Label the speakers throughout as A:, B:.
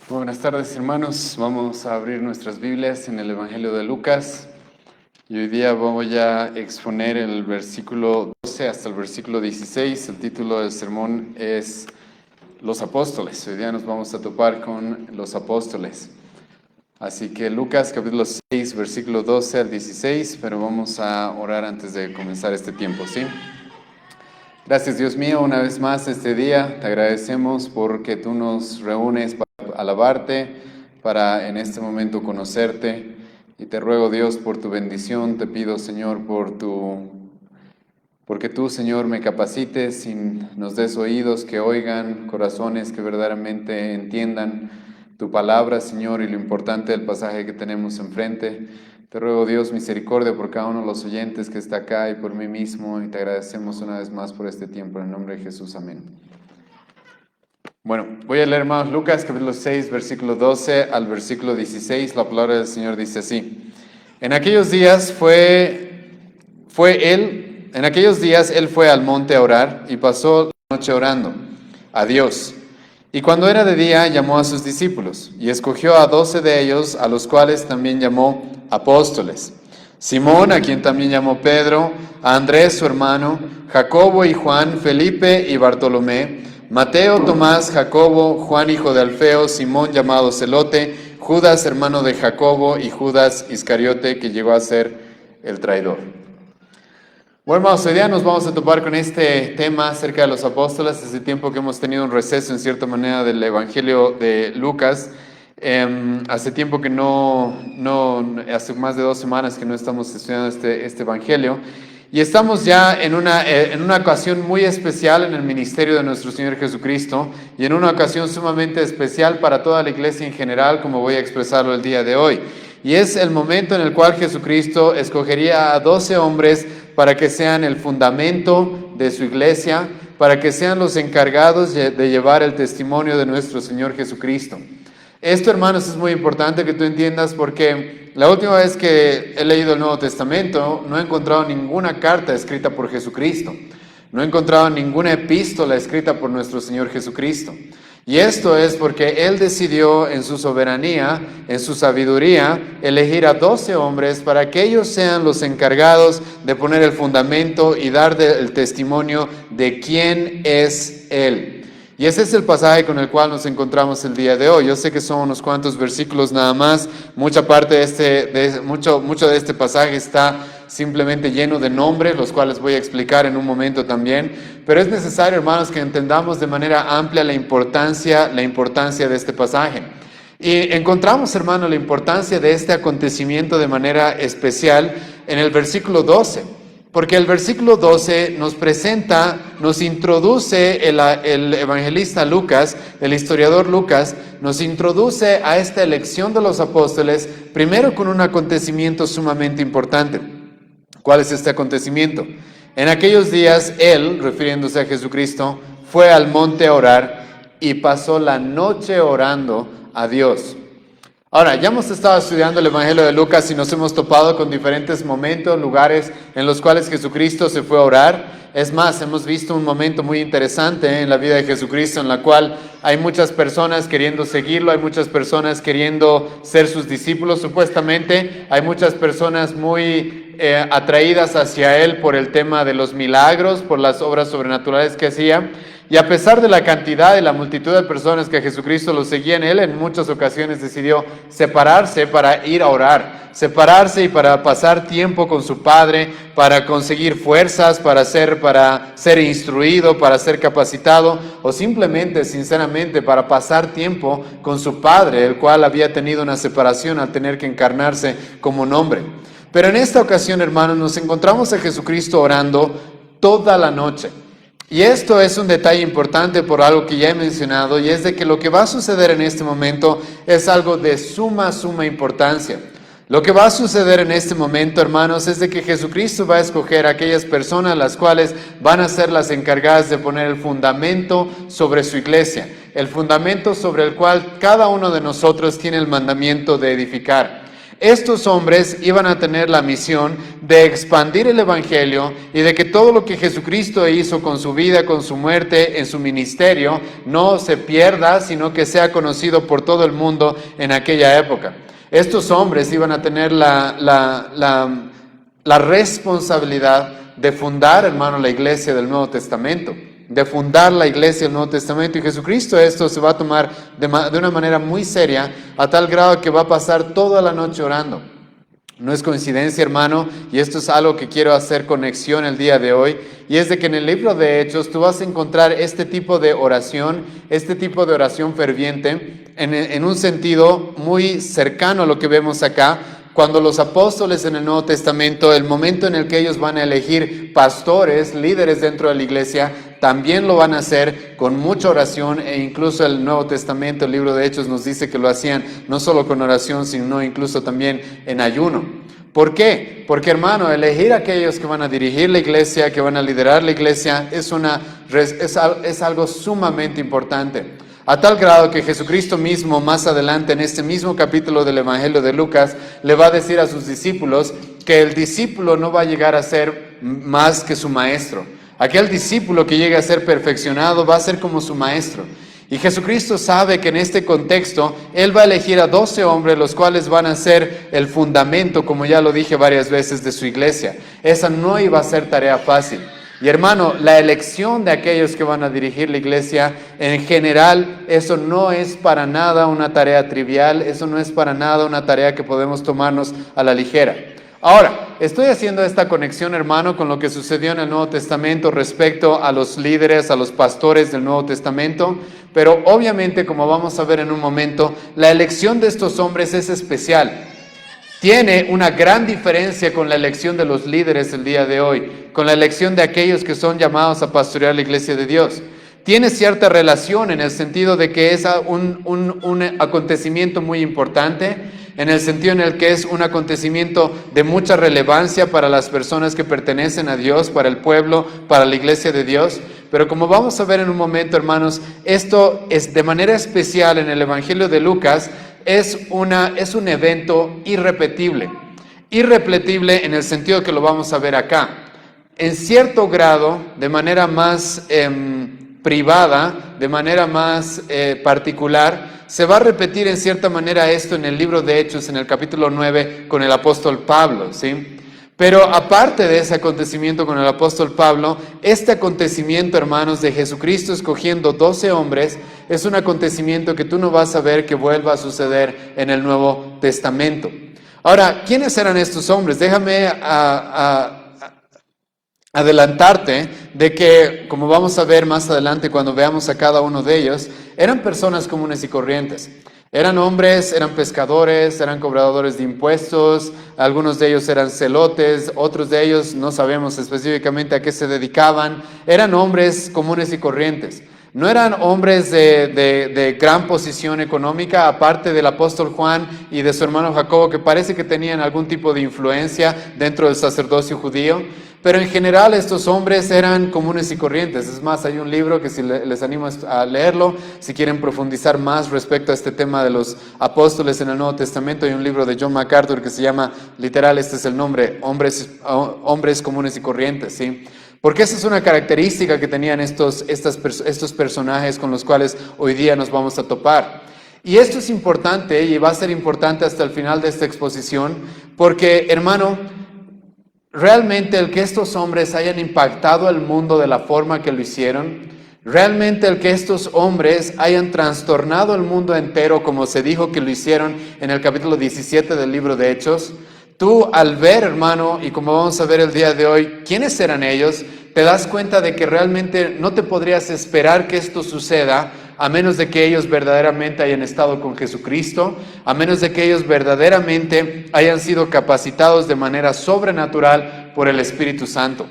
A: Buenas tardes, hermanos. Vamos a abrir nuestras Biblias en el Evangelio de Lucas y hoy día voy a exponer el versículo 12 hasta el versículo 16. El título del sermón es Los Apóstoles. Hoy día nos vamos a topar con los apóstoles. Así que Lucas capítulo 6, versículo 12 al 16, pero vamos a orar antes de comenzar este tiempo, ¿sí? Gracias, Dios mío, una vez más este día. Te agradecemos porque tú nos reúnes para alabarte, para en este momento conocerte. Y te ruego, Dios, por tu bendición. Te pido, Señor, porque tú, Señor, me capacites y nos des oídos que oigan, corazones que verdaderamente entiendan tu palabra, Señor, y lo importante del pasaje que tenemos enfrente. Te ruego, Dios, misericordia por cada uno de los oyentes que está acá y por mí mismo, y te agradecemos una vez más por este tiempo. En el nombre de Jesús, amén. Bueno, voy a leer, hermanos, Lucas capítulo 6, versículo 12 al versículo 16. La palabra del Señor dice así: En aquellos días él fue al monte a orar y pasó la noche orando a Dios. Y cuando era de día, llamó a sus discípulos y escogió a 12 de ellos, a los cuales también llamó apóstoles: Simón, a quien también llamó Pedro, a Andrés su hermano, Jacobo y Juan, Felipe y Bartolomé, Mateo, Tomás, Jacobo, Juan hijo de Alfeo, Simón llamado Celote, Judas hermano de Jacobo y Judas Iscariote, que llegó a ser el traidor. Bueno, hermanos, hoy día nos vamos a topar con este tema acerca de los apóstoles. Hace tiempo que hemos tenido un receso en cierta manera del Evangelio de Lucas. Hace tiempo que hace más de 2 semanas que no estamos estudiando este Evangelio. Y estamos ya en una ocasión muy especial en el ministerio de nuestro Señor Jesucristo y en una ocasión sumamente especial para toda la iglesia en general, como voy a expresarlo el día de hoy. Y es el momento en el cual Jesucristo escogería a 12 hombres para que sean el fundamento de su iglesia, para que sean los encargados de llevar el testimonio de nuestro Señor Jesucristo. Esto, hermanos, es muy importante que tú entiendas, porque la última vez que he leído el Nuevo Testamento no he encontrado ninguna carta escrita por Jesucristo. No he encontrado ninguna epístola escrita por nuestro Señor Jesucristo. Y esto es porque Él decidió en su soberanía, en su sabiduría, elegir a 12 hombres para que ellos sean los encargados de poner el fundamento y dar el testimonio de quién es Él. Y ese es el pasaje con el cual nos encontramos el día de hoy. Yo sé que son unos cuantos versículos nada más. Mucha parte mucho de este pasaje está simplemente lleno de nombres, los cuales voy a explicar en un momento también. Pero es necesario, hermanos, que entendamos de manera amplia la importancia de este pasaje. Y encontramos, hermano, la importancia de este acontecimiento de manera especial en el versículo 12. Porque el versículo 12 nos introduce el evangelista Lucas, el historiador Lucas, nos introduce a esta elección de los apóstoles, primero con un acontecimiento sumamente importante. ¿Cuál es este acontecimiento? En aquellos días, él, refiriéndose a Jesucristo, fue al monte a orar y pasó la noche orando a Dios. Ahora, ya hemos estado estudiando el Evangelio de Lucas y nos hemos topado con diferentes momentos, lugares en los cuales Jesucristo se fue a orar. Es más, hemos visto un momento muy interesante en la vida de Jesucristo en la cual hay muchas personas queriendo seguirlo, hay muchas personas queriendo ser sus discípulos supuestamente, hay muchas personas muy atraídas hacia Él por el tema de los milagros, por las obras sobrenaturales que hacía. Y a pesar de la cantidad y la multitud de personas que a Jesucristo lo seguían, Él en muchas ocasiones decidió separarse para ir a orar, separarse y para pasar tiempo con su Padre, para conseguir fuerzas, para ser instruido, para ser capacitado, o simplemente, sinceramente, para pasar tiempo con su Padre, el cual había tenido una separación al tener que encarnarse como un hombre. Pero en esta ocasión, hermanos, nos encontramos a Jesucristo orando toda la noche. Y esto es un detalle importante por algo que ya he mencionado, y es de que lo que va a suceder en este momento es algo de suma importancia. Lo que va a suceder en este momento, hermanos, es de que Jesucristo va a escoger a aquellas personas las cuales van a ser las encargadas de poner el fundamento sobre su iglesia, el fundamento sobre el cual cada uno de nosotros tiene el mandamiento de edificar. Estos hombres iban a tener la misión de expandir el evangelio y de que todo lo que Jesucristo hizo con su vida, con su muerte, en su ministerio, no se pierda, sino que sea conocido por todo el mundo en aquella época. Estos hombres iban a tener la responsabilidad de fundar, hermano, la iglesia del Nuevo Testamento, de fundar la iglesia del Nuevo Testamento, y Jesucristo esto se va a tomar de una manera muy seria, a tal grado que va a pasar toda la noche orando. No es coincidencia, hermano, y esto es algo que quiero hacer conexión el día de hoy, y es de que en el libro de Hechos tú vas a encontrar este tipo de oración ferviente, en un sentido muy cercano a lo que vemos acá, cuando los apóstoles en el Nuevo Testamento, el momento en el que ellos van a elegir pastores, líderes dentro de la iglesia, también lo van a hacer con mucha oración, e incluso el Nuevo Testamento, el libro de Hechos, nos dice que lo hacían no solo con oración, sino incluso también en ayuno. ¿Por qué? Porque, hermano, elegir a aquellos que van a dirigir la iglesia, que van a liderar la iglesia, es algo sumamente importante. A tal grado que Jesucristo mismo, más adelante en este mismo capítulo del Evangelio de Lucas, le va a decir a sus discípulos que el discípulo no va a llegar a ser más que su maestro. Aquel discípulo que llegue a ser perfeccionado va a ser como su maestro. Y Jesucristo sabe que en este contexto Él va a elegir a 12 hombres, los cuales van a ser el fundamento, como ya lo dije varias veces, de su iglesia. Esa no iba a ser tarea fácil. Y hermano, la elección de aquellos que van a dirigir la iglesia, en general, eso no es para nada una tarea trivial, eso no es para nada una tarea que podemos tomarnos a la ligera. Ahora, estoy haciendo esta conexión, hermano, con lo que sucedió en el Nuevo Testamento respecto a los líderes, a los pastores del Nuevo Testamento, pero obviamente, como vamos a ver en un momento, la elección de estos hombres es especial. Tiene una gran diferencia con la elección de los líderes el día de hoy, con la elección de aquellos que son llamados a pastorear la iglesia de Dios. Tiene cierta relación en el sentido de que es un acontecimiento muy importante, en el sentido en el que es un acontecimiento de mucha relevancia para las personas que pertenecen a Dios, para el pueblo, para la iglesia de Dios. Pero como vamos a ver en un momento, hermanos, esto es de manera especial en el Evangelio de Lucas, es un evento irrepetible. Irrepetible en el sentido que lo vamos a ver acá. En cierto grado, de manera más privada, de manera más particular, se va a repetir en cierta manera esto en el libro de Hechos, en el capítulo 9, con el apóstol Pablo, ¿sí? Pero aparte de ese acontecimiento con el apóstol Pablo, este acontecimiento, hermanos, de Jesucristo escogiendo 12 hombres, es un acontecimiento que tú no vas a ver que vuelva a suceder en el Nuevo Testamento. Ahora, ¿quiénes eran estos hombres? Déjame adelantarte de que, como vamos a ver más adelante cuando veamos a cada uno de ellos, eran personas comunes y corrientes. Eran hombres, eran pescadores, eran cobradores de impuestos, algunos de ellos eran celotes, otros de ellos no sabemos específicamente a qué se dedicaban. Eran hombres comunes y corrientes. No eran hombres de gran posición económica, aparte del apóstol Juan y de su hermano Jacobo, que parece que tenían algún tipo de influencia dentro del sacerdocio judío. Pero en general estos hombres eran comunes y corrientes. Es más, hay un libro que les animo a leerlo, si quieren profundizar más respecto a este tema de los apóstoles en el Nuevo Testamento. Hay un libro de John MacArthur que se llama, literal, este es el nombre, Hombres comunes y corrientes, ¿sí? Porque esa es una característica que tenían estos personajes con los cuales hoy día nos vamos a topar. Y esto es importante y va a ser importante hasta el final de esta exposición, porque, hermano, realmente el que estos hombres hayan impactado al mundo de la forma que lo hicieron, realmente el que estos hombres hayan trastornado el mundo entero como se dijo que lo hicieron en el capítulo 17 del libro de Hechos, tú al ver, hermano, y como vamos a ver el día de hoy, quiénes eran ellos, te das cuenta de que realmente no te podrías esperar que esto suceda a menos de que ellos verdaderamente hayan estado con Jesucristo, a menos de que ellos verdaderamente hayan sido capacitados de manera sobrenatural por el Espíritu Santo.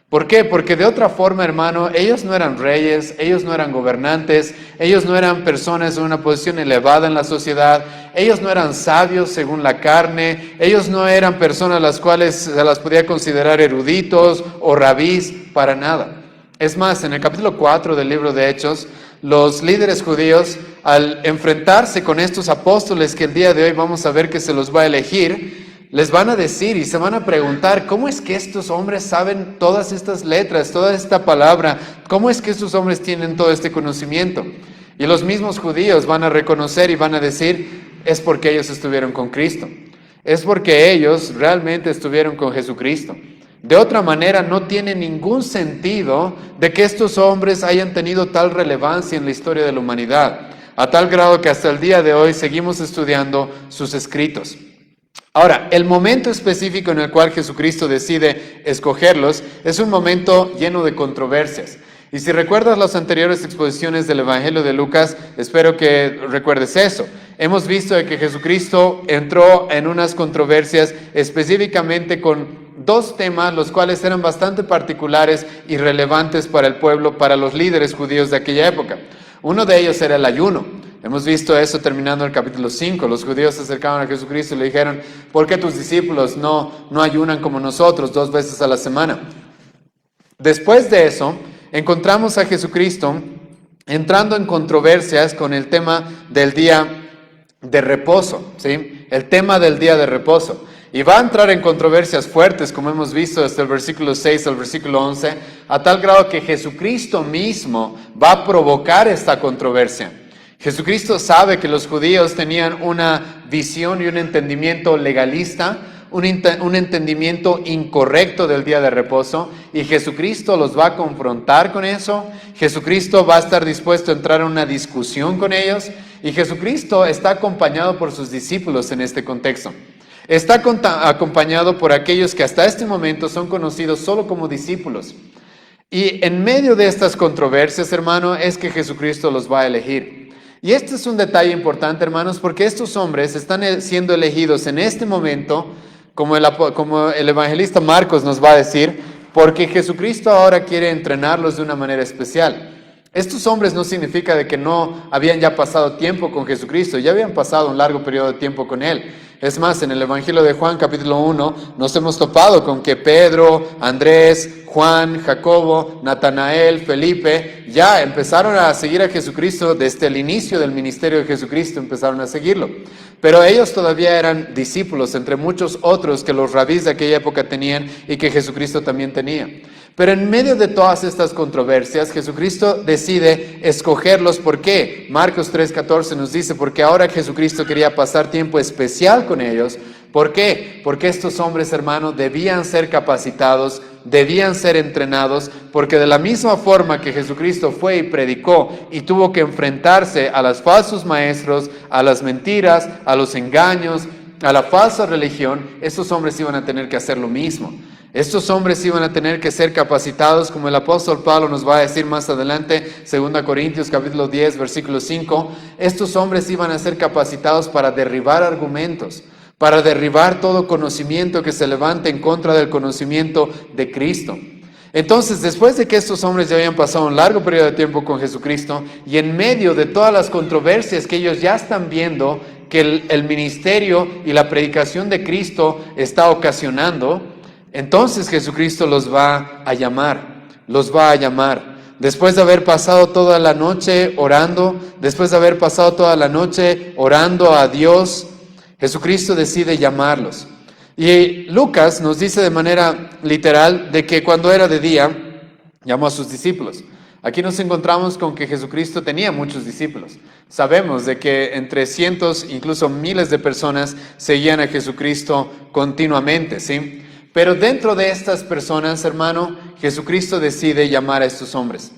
A: ¿Por qué? Porque de otra forma, hermano, ellos no eran reyes, ellos no eran gobernantes, ellos no eran personas en una posición elevada en la sociedad, ellos no eran sabios según la carne, ellos no eran personas a las cuales se las podía considerar eruditos o rabís, para nada. Es más, en el capítulo 4 del libro de Hechos, los líderes judíos al enfrentarse con estos apóstoles que el día de hoy vamos a ver que se los va a elegir, les van a decir y se van a preguntar, ¿cómo es que estos hombres saben todas estas letras, toda esta palabra? ¿Cómo es que estos hombres tienen todo este conocimiento? Y los mismos judíos van a reconocer y van a decir, es porque ellos estuvieron con Cristo. Es porque ellos realmente estuvieron con Jesucristo. De otra manera, no tiene ningún sentido de que estos hombres hayan tenido tal relevancia en la historia de la humanidad, a tal grado que hasta el día de hoy seguimos estudiando sus escritos. Ahora, el momento específico en el cual Jesucristo decide escogerlos es un momento lleno de controversias. Y si recuerdas las anteriores exposiciones del Evangelio de Lucas, espero que recuerdes eso. Hemos visto de que Jesucristo entró en unas controversias específicamente con dos temas, los cuales eran bastante particulares y relevantes para el pueblo, para los líderes judíos de aquella época. Uno de ellos era el ayuno. Hemos visto eso terminando el capítulo 5. Los judíos se acercaron a Jesucristo y le dijeron, ¿por qué tus discípulos no ayunan como nosotros 2 veces a la semana? Después de eso, encontramos a Jesucristo entrando en controversias con el tema del día de reposo, ¿sí? El tema del día de reposo. Y va a entrar en controversias fuertes, como hemos visto desde el versículo 6 al versículo 11, a tal grado que Jesucristo mismo va a provocar esta controversia. Jesucristo sabe que los judíos tenían una visión y un entendimiento legalista, un entendimiento incorrecto del día de reposo, y Jesucristo los va a confrontar con eso. Jesucristo va a estar dispuesto a entrar en una discusión con ellos, y Jesucristo está acompañado por sus discípulos en este contexto. Está acompañado por aquellos que hasta este momento son conocidos solo como discípulos. Y en medio de estas controversias, hermano, es que Jesucristo los va a elegir. Y este es un detalle importante, hermanos, porque estos hombres están siendo elegidos en este momento, como el evangelista Marcos nos va a decir, porque Jesucristo ahora quiere entrenarlos de una manera especial. Estos hombres no significa de que no habían ya pasado tiempo con Jesucristo, ya habían pasado un largo periodo de tiempo con Él. Es más, en el Evangelio de Juan, capítulo 1, nos hemos topado con que Pedro, Andrés, Juan, Jacobo, Natanael, Felipe, ya empezaron a seguir a Jesucristo desde el inicio del ministerio de Jesucristo, empezaron a seguirlo. Pero ellos todavía eran discípulos, entre muchos otros que los rabís de aquella época tenían y que Jesucristo también tenía. Pero en medio de todas estas controversias, Jesucristo decide escogerlos. ¿Por qué? Marcos 3:14 nos dice, porque ahora Jesucristo quería pasar tiempo especial con ellos. ¿Por qué? Porque estos hombres, hermanos, debían ser capacitados, debían ser entrenados, porque de la misma forma que Jesucristo fue y predicó y tuvo que enfrentarse a los falsos maestros, a las mentiras, a los engaños, a la falsa religión, estos hombres iban a tener que hacer lo mismo. Estos hombres iban a tener que ser capacitados, como el apóstol Pablo nos va a decir más adelante, 2 Corintios capítulo 10, versículo 5, estos hombres iban a ser capacitados para derribar argumentos, para derribar todo conocimiento que se levante en contra del conocimiento de Cristo. Entonces, después de que estos hombres ya habían pasado un largo periodo de tiempo con Jesucristo, y en medio de todas las controversias que ellos ya están viendo, que el ministerio y la predicación de Cristo está ocasionando, entonces Jesucristo los va a llamar, Después de haber pasado toda la noche orando, a Dios, Jesucristo decide llamarlos. Y Lucas nos dice de manera literal de que cuando era de día, llamó a sus discípulos. Aquí nos encontramos con que Jesucristo tenía muchos discípulos. Sabemos de que entre cientos, incluso miles de personas seguían a Jesucristo continuamente, ¿sí? Pero dentro de estas personas, hermano, Jesucristo decide llamar a estos hombres.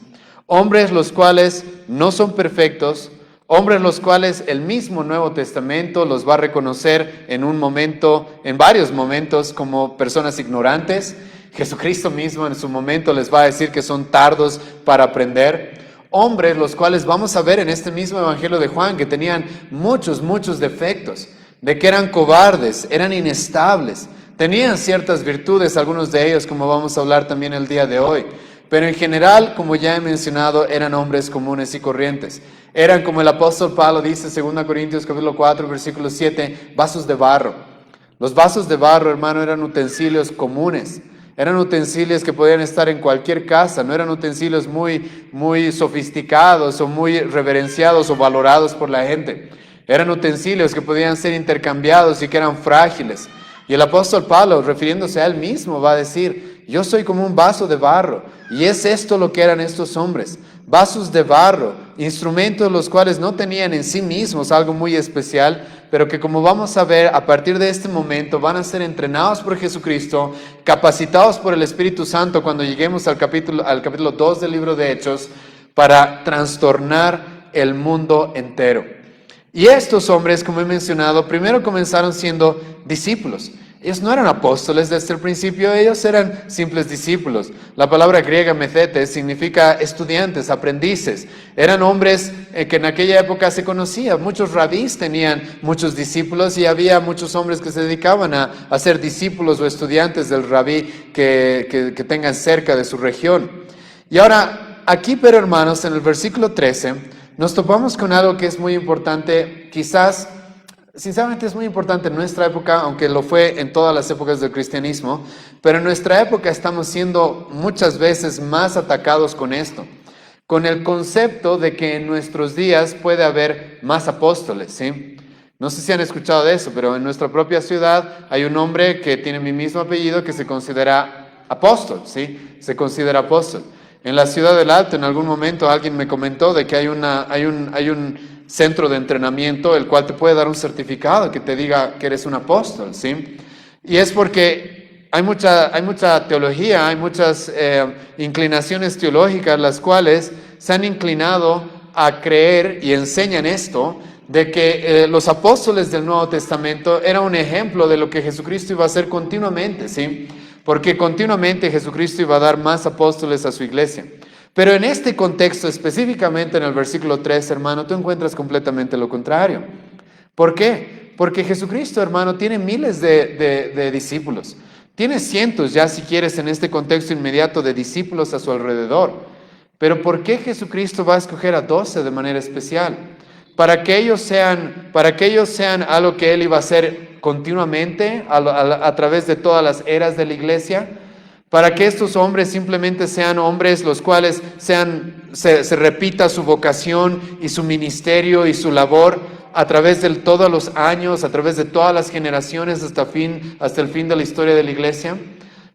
A: Hombres los cuales no son perfectos, hombres los cuales el mismo Nuevo Testamento los va a reconocer en varios momentos como personas ignorantes. Jesucristo mismo en su momento les va a decir que son tardos para aprender. Hombres los cuales vamos a ver en este mismo Evangelio de Juan que tenían muchos defectos, de que eran cobardes, eran inestables. Tenían ciertas virtudes, algunos de ellos, como vamos a hablar también el día de hoy. Pero en general, como ya he mencionado, eran hombres comunes y corrientes. Eran, como el apóstol Pablo dice, 2 Corintios capítulo 4, versículo 7, vasos de barro. Los vasos de barro, hermano, eran utensilios comunes. Eran utensilios que podían estar en cualquier casa, no eran utensilios muy sofisticados o muy reverenciados o valorados por la gente. Eran utensilios que podían ser intercambiados y que eran frágiles. Y el apóstol Pablo, refiriéndose a él mismo, va a decir: yo soy como un vaso de barro. Y es esto lo que eran estos hombres: vasos de barro, instrumentos los cuales no tenían en sí mismos algo muy especial, pero que, como vamos a ver, a partir de este momento van a ser entrenados por Jesucristo, capacitados por el Espíritu Santo cuando lleguemos al capítulo 2 del libro de Hechos, para trastornar el mundo entero. Y estos hombres, como he mencionado, primero comenzaron siendo discípulos. Ellos no eran apóstoles desde el principio, ellos eran simples discípulos. La palabra griega methetes significa estudiantes, aprendices. Eran hombres que en aquella época se conocían. Muchos rabís tenían muchos discípulos y había muchos hombres que se dedicaban a ser discípulos o estudiantes del rabí que tengan cerca de su región. Y ahora, aquí, pero hermanos, en el versículo 13, nos topamos con algo que es muy importante, quizás, sinceramente es muy importante en nuestra época, aunque lo fue en todas las épocas del cristianismo, pero en nuestra época estamos siendo muchas veces más atacados con esto, con el concepto de que en nuestros días puede haber más apóstoles, ¿sí? No sé si han escuchado de eso, pero en nuestra propia ciudad hay un hombre que tiene mi mismo apellido que se considera apóstol, ¿sí? Se considera apóstol. En la ciudad del Alto, en algún momento alguien me comentó de que hay un centro de entrenamiento el cual te puede dar un certificado que te diga que eres un apóstol, ¿sí? Y es porque hay mucha teología, hay muchas inclinaciones teológicas las cuales se han inclinado a creer y enseñan esto, de que los apóstoles del Nuevo Testamento eran un ejemplo de lo que Jesucristo iba a hacer continuamente, ¿sí? Porque continuamente Jesucristo iba a dar más apóstoles a su iglesia. Pero en este contexto, específicamente en el versículo 3, hermano, tú encuentras completamente lo contrario. ¿Por qué? Porque Jesucristo, hermano, tiene miles de discípulos. Tiene cientos, ya si quieres, en este contexto inmediato, de discípulos a su alrededor. Pero ¿por qué Jesucristo va a escoger a 12 de manera especial? Para que ellos sean algo que Él iba a hacer continuamente a través de todas las eras de la iglesia, para que estos hombres simplemente sean hombres los cuales se repita su vocación y su ministerio y su labor a través de todos los años, a través de todas las generaciones hasta el fin de la historia de la iglesia.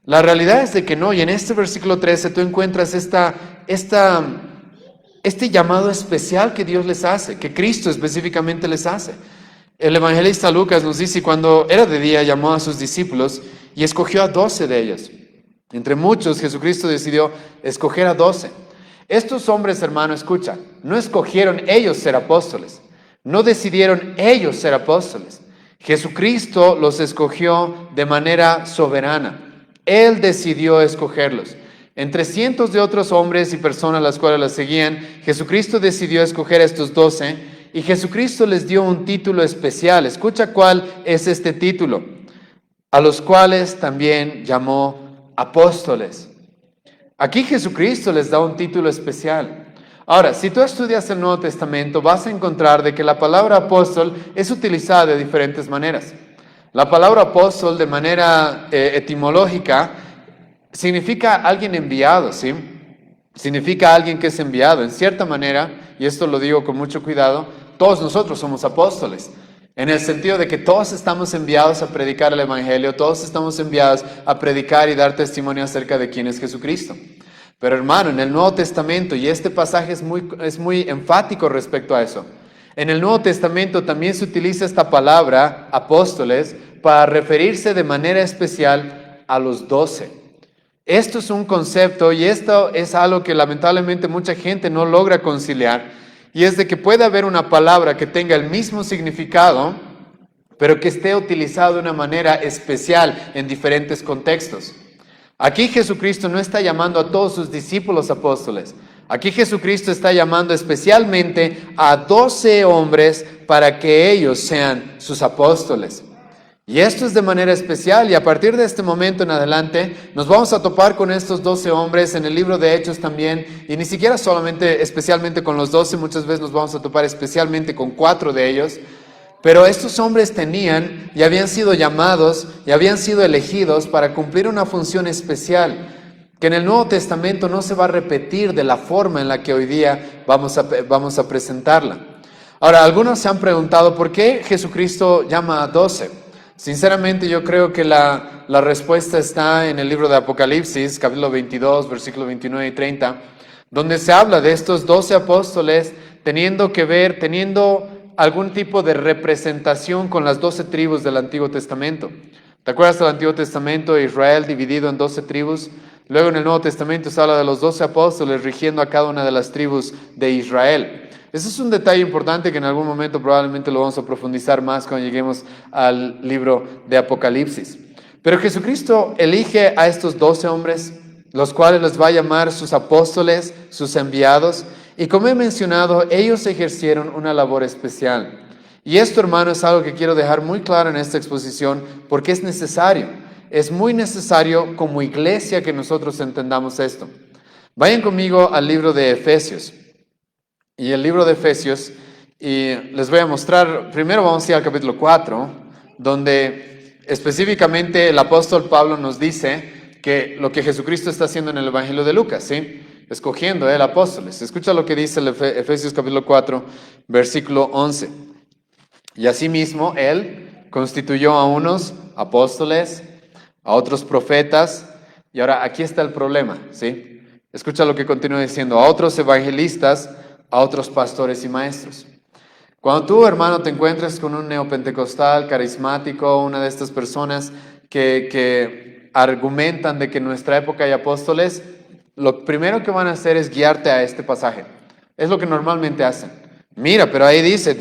A: La realidad es de que no, y en este versículo 13 tú encuentras este llamado especial que Dios les hace, que Cristo específicamente les hace. El evangelista Lucas nos dice: cuando era de día llamó a sus discípulos y escogió a 12 de ellos. Entre muchos, Jesucristo decidió escoger a 12. Estos hombres, hermano, escucha, no escogieron ellos ser apóstoles, no decidieron ellos ser apóstoles. Jesucristo los escogió de manera soberana. Él decidió escogerlos. Entre cientos de otros hombres y personas las cuales las seguían, Jesucristo decidió escoger a estos 12 y Jesucristo les dio un título especial. Escucha cuál es este título: a los cuales también llamó apóstoles. Aquí Jesucristo les da un título especial. Ahora, si tú estudias el Nuevo Testamento, vas a encontrar de que la palabra apóstol es utilizada de diferentes maneras. La palabra apóstol, de manera etimológica, significa alguien enviado, ¿sí? Significa alguien que es enviado. En cierta manera, y esto lo digo con mucho cuidado, todos nosotros somos apóstoles, en el sentido de que todos estamos enviados a predicar el Evangelio, todos estamos enviados a predicar y dar testimonio acerca de quién es Jesucristo. Pero hermano, en el Nuevo Testamento, y este pasaje es muy enfático respecto a eso, en el Nuevo Testamento también se utiliza esta palabra, apóstoles, para referirse de manera especial a los 12. Esto es un concepto y esto es algo que lamentablemente mucha gente no logra conciliar, y es de que puede haber una palabra que tenga el mismo significado, pero que esté utilizada de una manera especial en diferentes contextos. Aquí Jesucristo no está llamando a todos sus discípulos apóstoles. Aquí Jesucristo está llamando especialmente a 12 hombres para que ellos sean sus apóstoles. Y esto es de manera especial, y a partir de este momento en adelante nos vamos a topar con estos 12 hombres en el libro de Hechos también, y ni siquiera solamente especialmente con los 12, muchas veces nos vamos a topar especialmente con 4 de ellos. Pero estos hombres tenían y habían sido llamados y habían sido elegidos para cumplir una función especial que en el Nuevo Testamento no se va a repetir de la forma en la que hoy día vamos a presentarla. Ahora, algunos se han preguntado ¿por qué Jesucristo llama a 12? Sinceramente yo creo que la respuesta está en el libro de Apocalipsis, capítulo 22, versículos 29 y 30, donde se habla de estos 12 apóstoles teniendo algún tipo de representación con las 12 tribus del Antiguo Testamento. ¿Te acuerdas del Antiguo Testamento? Israel dividido en 12 tribus. Luego en el Nuevo Testamento se habla de los 12 apóstoles rigiendo a cada una de las tribus de Israel. Ese es un detalle importante que en algún momento probablemente lo vamos a profundizar más cuando lleguemos al libro de Apocalipsis. Pero Jesucristo elige a estos 12 hombres, los cuales les va a llamar sus apóstoles, sus enviados. Y como he mencionado, ellos ejercieron una labor especial. Y esto, hermano, es algo que quiero dejar muy claro en esta exposición porque es necesario. Es muy necesario como iglesia que nosotros entendamos esto. Vayan conmigo al libro de Efesios. Y el libro de Efesios, y les voy a mostrar, primero vamos a ir al capítulo 4, donde específicamente el apóstol Pablo nos dice que lo que Jesucristo está haciendo en el Evangelio de Lucas, ¿sí? Escogiendo apóstoles. Escucha lo que dice el Efesios capítulo 4, versículo 11. Y asimismo, Él constituyó a unos apóstoles, a otros profetas, y ahora aquí está el problema, ¿sí? Escucha lo que continúa diciendo, a otros evangelistas, a otros pastores y maestros. Cuando tú, hermano, te encuentres con un neopentecostal, carismático, una de estas personas que argumentan de que en nuestra época hay apóstoles, lo primero que van a hacer es guiarte a este pasaje. Es lo que normalmente hacen. Mira, pero ahí dice,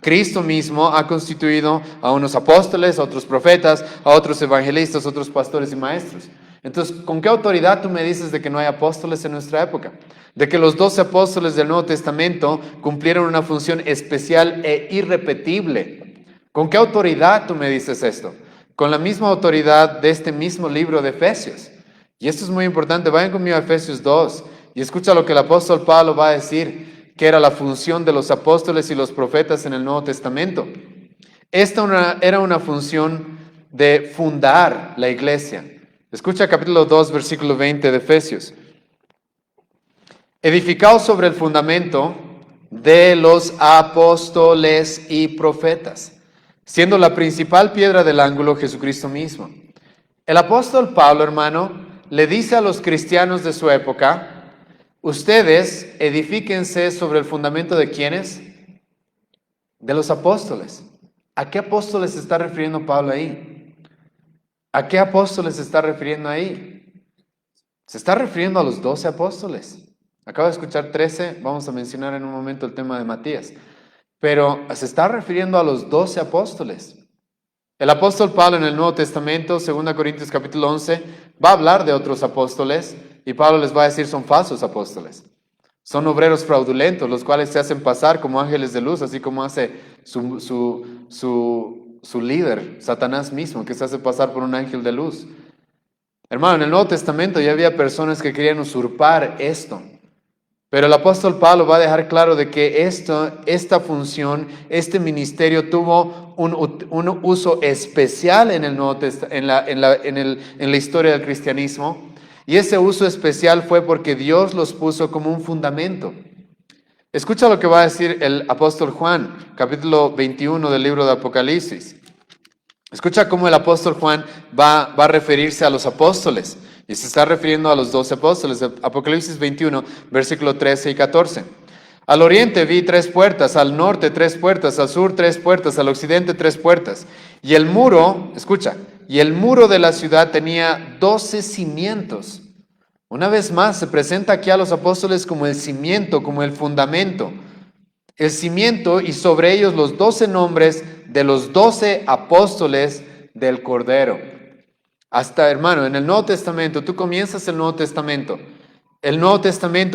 A: Cristo mismo ha constituido a unos apóstoles, a otros profetas, a otros evangelistas, a otros pastores y maestros. Entonces, ¿con qué autoridad tú me dices de que no hay apóstoles en nuestra época? De que los 12 apóstoles del Nuevo Testamento cumplieron una función especial e irrepetible. ¿Con qué autoridad tú me dices esto? Con la misma autoridad de este mismo libro de Efesios. Y esto es muy importante. Vayan conmigo a Efesios 2 y escucha lo que el apóstol Pablo va a decir, que era la función de los apóstoles y los profetas en el Nuevo Testamento. Esta era una función de fundar la iglesia. Escucha capítulo 2, versículo 20 de Efesios. Edificados sobre el fundamento de los apóstoles y profetas, siendo la principal piedra del ángulo Jesucristo mismo. El apóstol Pablo, hermano, le dice a los cristianos de su época, ustedes edifíquense sobre el fundamento de ¿quiénes? De los apóstoles. ¿A qué apóstoles se está refiriendo Pablo ahí? ¿A qué apóstoles se está refiriendo ahí? Se está refiriendo a los 12 apóstoles. Acabo de escuchar 13, vamos a mencionar en un momento el tema de Matías. Pero se está refiriendo a los 12 apóstoles. El apóstol Pablo en el Nuevo Testamento, 2 Corintios capítulo 11, va a hablar de otros apóstoles y Pablo les va a decir son falsos apóstoles. Son obreros fraudulentos, los cuales se hacen pasar como ángeles de luz, así como hace su líder, Satanás mismo, que se hace pasar por un ángel de luz. Hermano, en el Nuevo Testamento ya había personas que querían usurpar esto. Pero el apóstol Pablo va a dejar claro de que esta función, este ministerio tuvo un uso especial en el Nuevo en la historia del cristianismo. Y ese uso especial fue porque Dios los puso como un fundamento. Escucha lo que va a decir el apóstol Juan, capítulo 21 del libro de Apocalipsis. Escucha cómo el apóstol Juan va a referirse a los apóstoles. Y se está refiriendo a los 12 apóstoles. Apocalipsis 21, versículo 13 y 14. Al oriente vi 3 puertas, al norte 3 puertas, al sur 3 puertas, al occidente 3 puertas. Y el muro, escucha, y el muro de la ciudad tenía 12 cimientos. Una vez más se presenta aquí a los apóstoles como el cimiento, como el fundamento. El cimiento y sobre ellos los 12 nombres de los 12 apóstoles del Cordero. Hasta, hermano, en el Nuevo Testamento, tú comienzas el Nuevo Testamento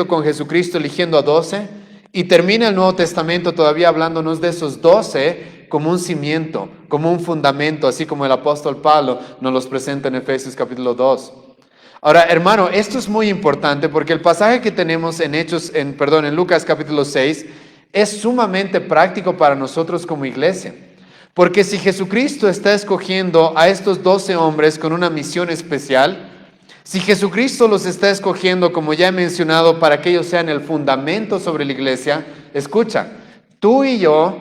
A: con Jesucristo eligiendo a 12 y termina el Nuevo Testamento todavía hablándonos de esos 12 como un cimiento, como un fundamento, así como el apóstol Pablo nos los presenta en Efesios capítulo 2. Ahora, hermano, esto es muy importante porque el pasaje que tenemos en Lucas capítulo 6 es sumamente práctico para nosotros como iglesia. Porque si Jesucristo está escogiendo a estos 12 hombres con una misión especial, si Jesucristo los está escogiendo, como ya he mencionado, para que ellos sean el fundamento sobre la iglesia, escucha, tú y yo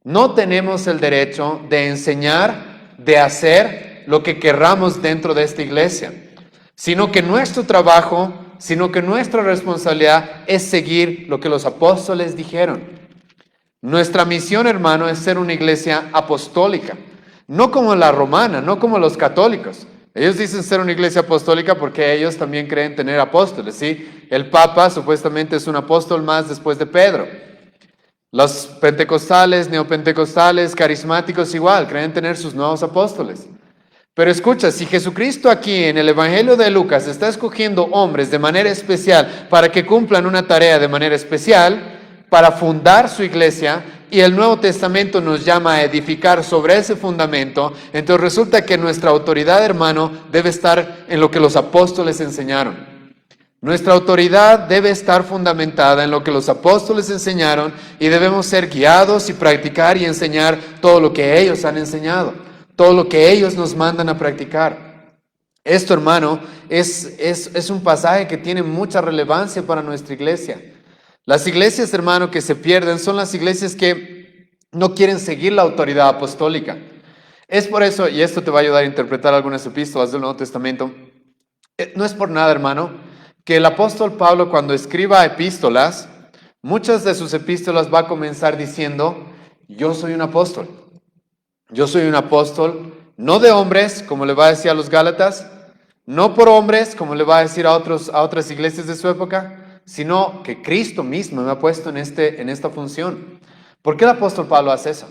A: no tenemos el derecho de enseñar, de hacer lo que querramos dentro de esta iglesia, sino que nuestro trabajo, sino que nuestra responsabilidad es seguir lo que los apóstoles dijeron. Nuestra misión, hermano, es ser una iglesia apostólica, no como la romana, no como los católicos. Ellos dicen ser una iglesia apostólica porque ellos también creen tener apóstoles, ¿sí? El Papa supuestamente es un apóstol más después de Pedro. Los pentecostales, neopentecostales, carismáticos igual, creen tener sus nuevos apóstoles. Pero escucha, si Jesucristo aquí en el Evangelio de Lucas está escogiendo hombres de manera especial para que cumplan una tarea de manera especial, para fundar su iglesia, y el Nuevo Testamento nos llama a edificar sobre ese fundamento, entonces resulta que nuestra autoridad, hermano, debe estar en lo que los apóstoles enseñaron. Nuestra autoridad debe estar fundamentada en lo que los apóstoles enseñaron y debemos ser guiados y practicar y enseñar todo lo que ellos han enseñado, todo lo que ellos nos mandan a practicar. Esto, hermano, es un pasaje que tiene mucha relevancia para nuestra iglesia. Las iglesias, hermano, que se pierden son las iglesias que no quieren seguir la autoridad apostólica. Es por eso, y esto te va a ayudar a interpretar algunas epístolas del Nuevo Testamento, no es por nada, hermano, que el apóstol Pablo, cuando escriba epístolas, muchas de sus epístolas va a comenzar diciendo, yo soy un apóstol. Yo soy un apóstol, no de hombres, como le va a decir a los Gálatas, no por hombres, como le va a decir a otras iglesias de su época, sino que Cristo mismo me ha puesto en esta función. ¿Por qué el apóstol Pablo hace eso?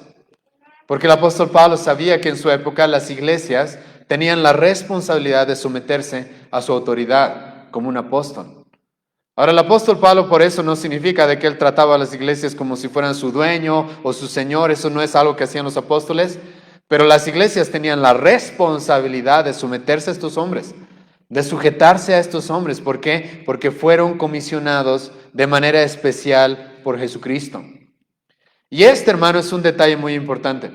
A: Porque el apóstol Pablo sabía que en su época las iglesias tenían la responsabilidad de someterse a su autoridad como un apóstol. Ahora, el apóstol Pablo por eso no significa de que él trataba a las iglesias como si fueran su dueño o su señor, eso no es algo que hacían los apóstoles, pero las iglesias tenían la responsabilidad de someterse a estos hombres, de sujetarse a estos hombres. ¿Por qué? Porque fueron comisionados de manera especial por Jesucristo. Y este, hermano, es un detalle muy importante.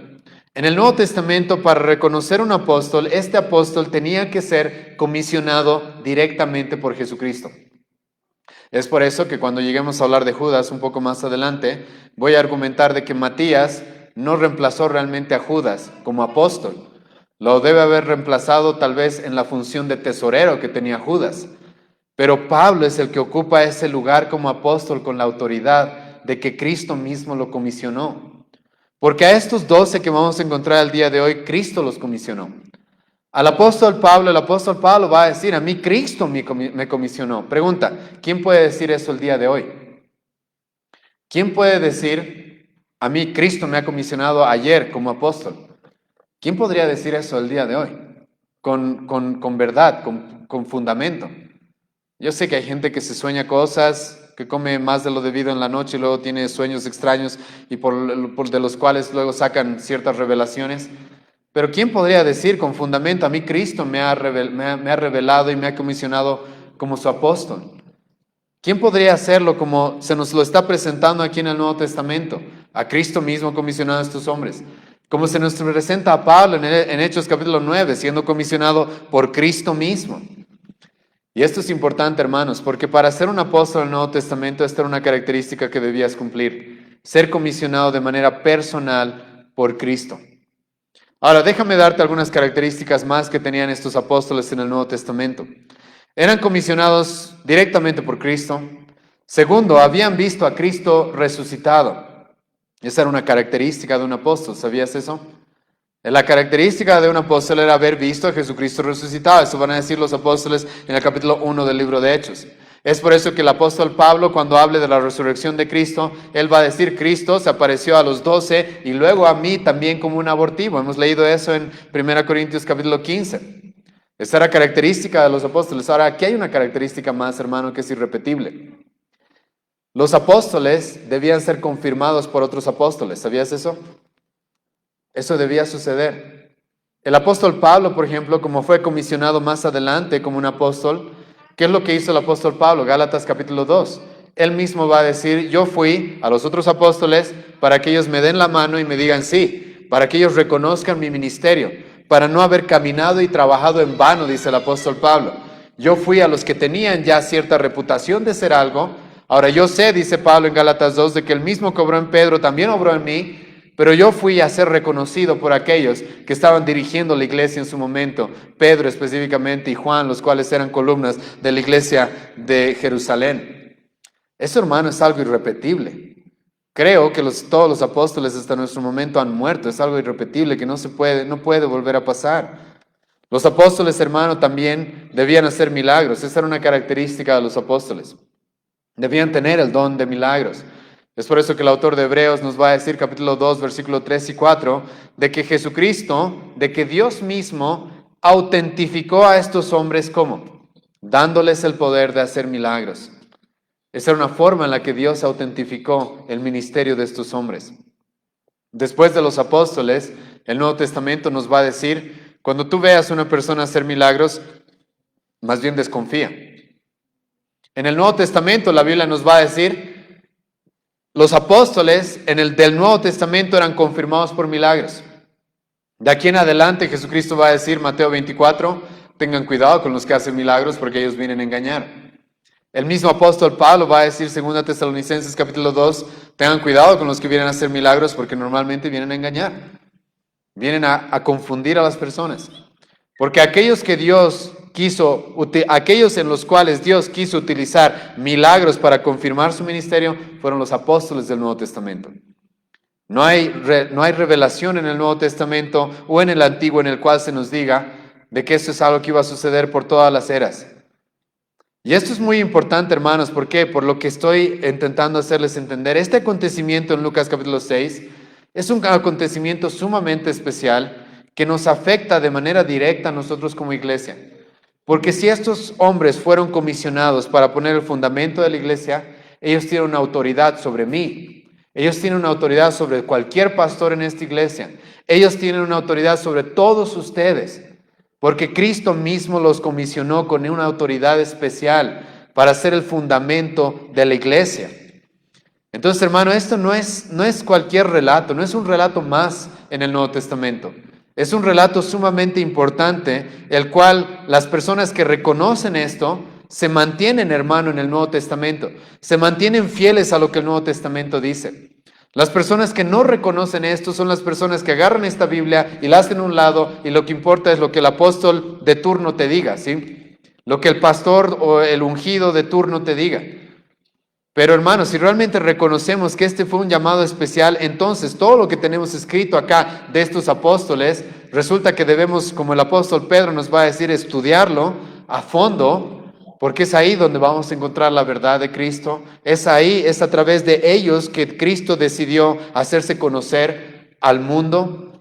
A: En el Nuevo Testamento, para reconocer un apóstol, este apóstol tenía que ser comisionado directamente por Jesucristo. Es por eso que cuando lleguemos a hablar de Judas un poco más adelante, voy a argumentar de que Matías no reemplazó realmente a Judas como apóstol. Lo debe haber reemplazado tal vez en la función de tesorero que tenía Judas. Pero Pablo es el que ocupa ese lugar como apóstol con la autoridad de que Cristo mismo lo comisionó. Porque a estos 12 que vamos a encontrar el día de hoy, Cristo los comisionó. Al apóstol Pablo, el apóstol Pablo va a decir, a mí Cristo me comisionó. Pregunta, ¿quién puede decir eso el día de hoy? ¿Quién puede decir, a mí Cristo me ha comisionado ayer como apóstol? ¿Quién podría decir eso el día de hoy? Con verdad, con fundamento. Yo sé que hay gente que se sueña cosas, que come más de lo debido en la noche y luego tiene sueños extraños y de los cuales luego sacan ciertas revelaciones. Pero ¿quién podría decir con fundamento, a mí Cristo me ha revelado y me ha comisionado como su apóstol? ¿Quién podría hacerlo como se nos lo está presentando aquí en el Nuevo Testamento? A Cristo mismo comisionado a estos hombres. Como se nos presenta a Pablo en Hechos capítulo 9, siendo comisionado por Cristo mismo. Y esto es importante, hermanos, porque para ser un apóstol del Nuevo Testamento, esta era una característica que debías cumplir. Ser comisionado de manera personal por Cristo. Ahora, déjame darte algunas características más que tenían estos apóstoles en el Nuevo Testamento. Eran comisionados directamente por Cristo. Segundo, habían visto a Cristo resucitado. Esa era una característica de un apóstol, ¿sabías eso? La característica de un apóstol era haber visto a Jesucristo resucitado. Eso van a decir los apóstoles en el capítulo 1 del libro de Hechos. Es por eso que el apóstol Pablo, cuando hable de la resurrección de Cristo, él va a decir, Cristo se apareció a los 12 y luego a mí también como un abortivo. Hemos leído eso en 1 Corintios capítulo 15. Esa era característica de los apóstoles. Ahora, aquí hay una característica más, hermano, que es irrepetible. Los apóstoles debían ser confirmados por otros apóstoles. ¿Sabías eso? Eso debía suceder. El apóstol Pablo, por ejemplo, como fue comisionado más adelante como un apóstol, ¿qué es lo que hizo el apóstol Pablo? Gálatas capítulo 2. Él mismo va a decir, yo fui a los otros apóstoles para que ellos me den la mano y me digan sí, para que ellos reconozcan mi ministerio, para no haber caminado y trabajado en vano, dice el apóstol Pablo. Yo fui a los que tenían ya cierta reputación de ser algo. Ahora yo sé, dice Pablo en Gálatas 2, de que el mismo que obró en Pedro también obró en mí, pero yo fui a ser reconocido por aquellos que estaban dirigiendo la iglesia en su momento, Pedro específicamente y Juan, los cuales eran columnas de la iglesia de Jerusalén. Eso, hermano, es algo irrepetible. Creo que todos los apóstoles hasta nuestro momento han muerto. Es algo irrepetible que no puede volver a pasar. Los apóstoles, hermano, también debían hacer milagros. Esa era una característica de los apóstoles. Debían tener el don de milagros. Es por eso que el autor de Hebreos nos va a decir, capítulo 2, versículo 3 y 4, de que Jesucristo, de que Dios mismo autentificó a estos hombres como dándoles el poder de hacer milagros. Esa era una forma en la que Dios autentificó el ministerio de estos hombres. Después de los apóstoles, el Nuevo Testamento nos va a decir, cuando tú veas a una persona hacer milagros, más bien desconfía. En el Nuevo Testamento la Biblia nos va a decir, los apóstoles del Nuevo Testamento eran confirmados por milagros. De aquí en adelante Jesucristo va a decir, Mateo 24, tengan cuidado con los que hacen milagros porque ellos vienen a engañar. El mismo apóstol Pablo va a decir, 2 Tesalonicenses capítulo 2, tengan cuidado con los que vienen a hacer milagros porque normalmente vienen a engañar. Vienen a confundir a las personas. Porque aquellos en los cuales Dios quiso utilizar milagros para confirmar su ministerio, fueron los apóstoles del Nuevo Testamento. No hay revelación en el Nuevo Testamento o en el Antiguo en el cual se nos diga de que esto es algo que iba a suceder por todas las eras. Y esto es muy importante, hermanos. ¿Por qué? Por lo que estoy intentando hacerles entender. Este acontecimiento en Lucas capítulo 6 es un acontecimiento sumamente especial que nos afecta de manera directa a nosotros como iglesia. Porque si estos hombres fueron comisionados para poner el fundamento de la iglesia, ellos tienen una autoridad sobre mí. Ellos tienen una autoridad sobre cualquier pastor en esta iglesia. Ellos tienen una autoridad sobre todos ustedes. Porque Cristo mismo los comisionó con una autoridad especial para ser el fundamento de la iglesia. Entonces, hermano, esto no es cualquier relato, no es un relato más en el Nuevo Testamento. Es un relato sumamente importante, el cual las personas que reconocen esto se mantienen, hermano, en el Nuevo Testamento. Se mantienen fieles a lo que el Nuevo Testamento dice. Las personas que no reconocen esto son las personas que agarran esta Biblia y la hacen a un lado y lo que importa es lo que el apóstol de turno te diga, ¿sí? Lo que el pastor o el ungido de turno te diga. Pero hermanos, si realmente reconocemos que este fue un llamado especial, entonces todo lo que tenemos escrito acá de estos apóstoles, resulta que debemos, como el apóstol Pedro nos va a decir, estudiarlo a fondo, porque es ahí donde vamos a encontrar la verdad de Cristo. Es ahí, es a través de ellos que Cristo decidió hacerse conocer al mundo.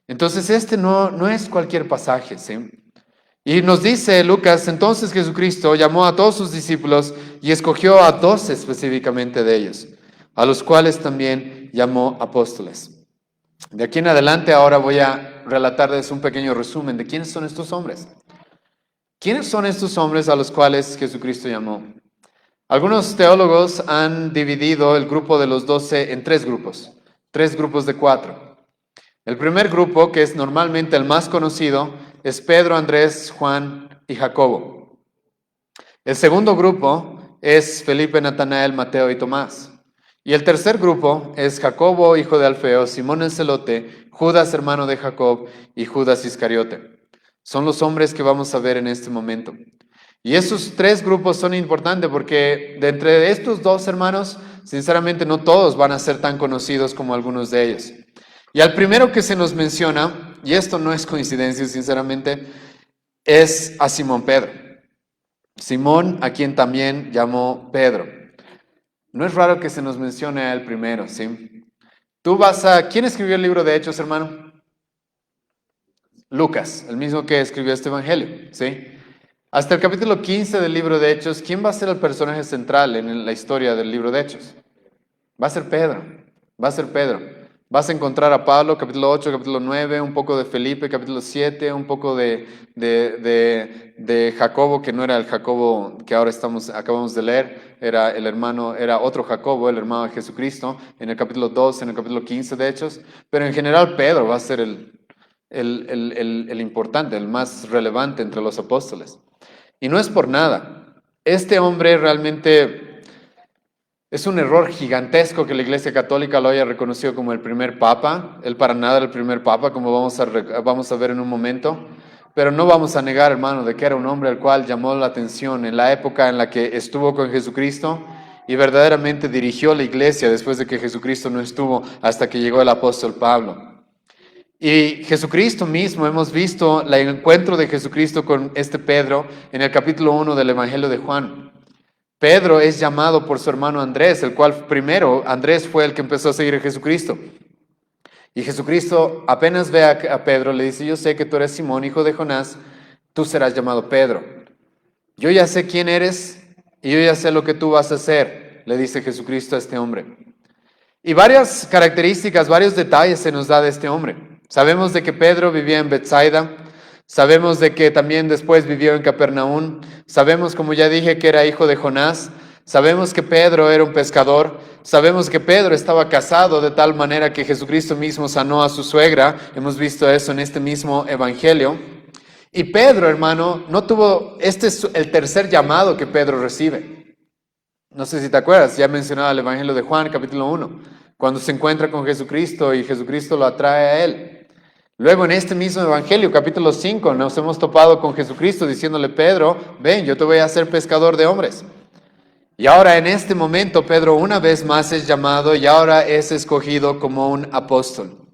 A: Entonces este no es cualquier pasaje, ¿sí? Y nos dice Lucas, entonces Jesucristo llamó a todos sus discípulos y escogió a 12 específicamente de ellos, a los cuales también llamó apóstoles. De aquí en adelante ahora voy a relatarles un pequeño resumen de quiénes son estos hombres. ¿Quiénes son estos hombres a los cuales Jesucristo llamó? Algunos teólogos han dividido el grupo de los 12 en tres grupos de 4. El primer grupo, que es normalmente el más conocido, es Pedro, Andrés, Juan y Jacobo. El segundo grupo es Felipe, Natanael, Mateo y Tomás. Y el tercer grupo es Jacobo, hijo de Alfeo, Simón el Celote, Judas, hermano de Jacob, y Judas Iscariote. Son los hombres que vamos a ver en este momento. Y esos tres grupos son importantes porque de entre estos dos hermanos, sinceramente no todos van a ser tan conocidos como algunos de ellos. Y al primero que se nos menciona, y esto no es coincidencia sinceramente, es a Simón Pedro. Simón, a quien también llamó Pedro. No es raro que se nos mencione a él primero, ¿sí? ¿Quién escribió el libro de Hechos, hermano? Lucas, el mismo que escribió este evangelio, ¿sí? Hasta el capítulo 15 del libro de Hechos, ¿quién va a ser el personaje central en la historia del libro de Hechos? Va a ser Pedro. Vas a encontrar a Pablo, capítulo 8, capítulo 9, un poco de Felipe, capítulo 7, un poco de Jacobo, que no era el Jacobo que ahora acabamos de leer, era el hermano, era otro Jacobo, el hermano de Jesucristo, en el capítulo 2, en el capítulo 15 de Hechos, pero en general Pedro va a ser el importante, el más relevante entre los apóstoles. Y no es por nada. Este hombre realmente es un error gigantesco que la Iglesia Católica lo haya reconocido como el primer papa. Él para nada era el primer papa, como vamos a ver en un momento. Pero no vamos a negar, hermano, de que era un hombre al cual llamó la atención en la época en la que estuvo con Jesucristo y verdaderamente dirigió la iglesia después de que Jesucristo no estuvo hasta que llegó el apóstol Pablo. Y Jesucristo mismo, hemos visto el encuentro de Jesucristo con este Pedro en el capítulo 1 del Evangelio de Juan. Pedro es llamado por su hermano Andrés, el cual primero, Andrés fue el que empezó a seguir a Jesucristo. Y Jesucristo apenas ve a Pedro, le dice, yo sé que tú eres Simón, hijo de Jonás, tú serás llamado Pedro. Yo ya sé quién eres y yo ya sé lo que tú vas a hacer, le dice Jesucristo a este hombre. Y varias características, varios detalles se nos da de este hombre. Sabemos de que Pedro vivía en Bethsaida, sabemos de que también después vivió en Capernaum, sabemos, como ya dije, que era hijo de Jonás, sabemos que Pedro era un pescador, sabemos que Pedro estaba casado de tal manera que Jesucristo mismo sanó a su suegra, hemos visto eso en este mismo evangelio. Y Pedro, hermano, no tuvo, este es el tercer llamado que Pedro recibe. No sé si te acuerdas, ya mencionaba el evangelio de Juan, capítulo 1, cuando se encuentra con Jesucristo y Jesucristo lo atrae a él. Luego en este mismo evangelio, capítulo 5, nos hemos topado con Jesucristo diciéndole, Pedro, ven, yo te voy a hacer pescador de hombres. Y ahora en este momento Pedro una vez más es llamado y ahora es escogido como un apóstol.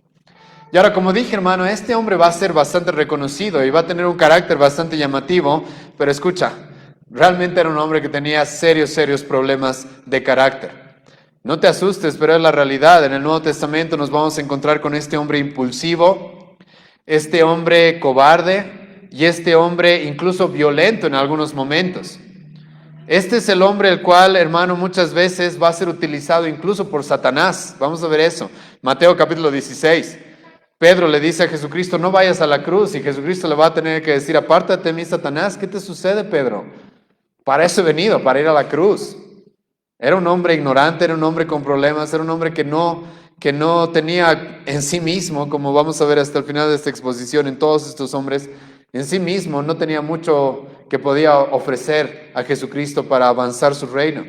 A: Y ahora, como dije, hermano, este hombre va a ser bastante reconocido y va a tener un carácter bastante llamativo, pero escucha, realmente era un hombre que tenía serios problemas de carácter. No te asustes, pero es la realidad. En el Nuevo Testamento nos vamos a encontrar con este hombre impulsivo, este hombre cobarde y este hombre incluso violento en algunos momentos. Este es el hombre el cual, hermano, muchas veces va a ser utilizado incluso por Satanás. Vamos a ver eso. Mateo capítulo 16. Pedro le dice a Jesucristo, no vayas a la cruz, y Jesucristo le va a tener que decir, apártate de mí, Satanás, ¿qué te sucede, Pedro? Para eso he venido, para ir a la cruz. Era un hombre ignorante, era un hombre con problemas, era un hombre que no tenía en sí mismo, como vamos a ver hasta el final de esta exposición, en todos estos hombres, en sí mismo no tenía mucho que podía ofrecer a Jesucristo para avanzar su reino.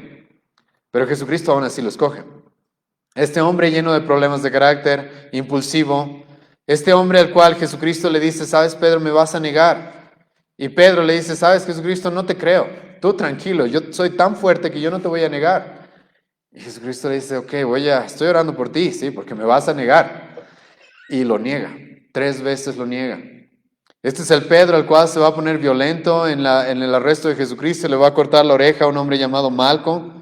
A: Pero Jesucristo aún así lo escoge. Este hombre lleno de problemas de carácter, impulsivo, este hombre al cual Jesucristo le dice, ¿sabes, Pedro, me vas a negar? Y Pedro le dice, ¿sabes, Jesucristo? No te creo. Tú tranquilo, yo soy tan fuerte que yo no te voy a negar. Y Jesucristo le dice, ok, estoy orando por ti, sí, porque me vas a negar. Y lo niega, 3 veces lo niega. Este es el Pedro al cual se va a poner violento en el arresto de Jesucristo, le va a cortar la oreja a un hombre llamado Malco,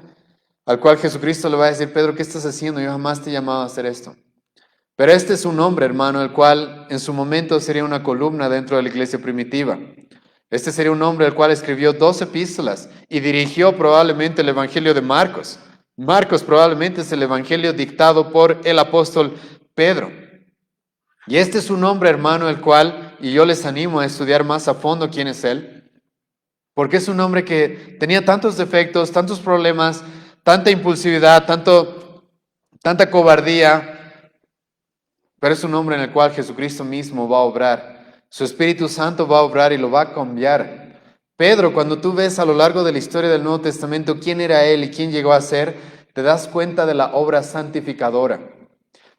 A: al cual Jesucristo le va a decir, Pedro, ¿qué estás haciendo? Yo jamás te he llamado a hacer esto. Pero este es un hombre, hermano, el cual en su momento sería una columna dentro de la iglesia primitiva. Este sería un hombre el cual escribió 2 epístolas y dirigió probablemente el evangelio de Marcos. Marcos probablemente es el evangelio dictado por el apóstol Pedro. Y este es un hombre, hermano, el cual, y yo les animo a estudiar más a fondo quién es él, porque es un hombre que tenía tantos defectos, tantos problemas, tanta impulsividad, tanta cobardía, pero es un hombre en el cual Jesucristo mismo va a obrar. Su Espíritu Santo va a obrar y lo va a cambiar. Pedro, cuando tú ves a lo largo de la historia del Nuevo Testamento quién era él y quién llegó a ser, te das cuenta de la obra santificadora.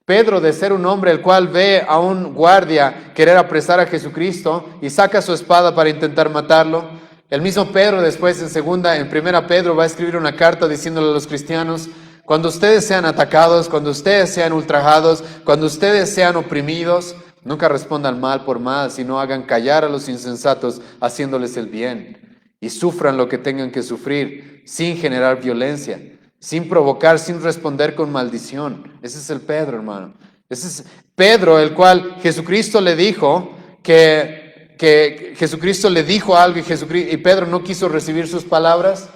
A: Pedro, de ser un hombre el cual ve a un guardia querer apresar a Jesucristo y saca su espada para intentar matarlo. El mismo Pedro después en primera Pedro va a escribir una carta diciéndole a los cristianos, cuando ustedes sean atacados, cuando ustedes sean ultrajados, cuando ustedes sean oprimidos, nunca respondan mal por mal, sino hagan callar a los insensatos haciéndoles el bien y sufran lo que tengan que sufrir sin generar violencia, sin provocar, sin responder con maldición. Ese es el Pedro, hermano. Ese es Pedro, el cual Jesucristo le dijo que Jesucristo le dijo algo y Pedro no quiso recibir sus palabras.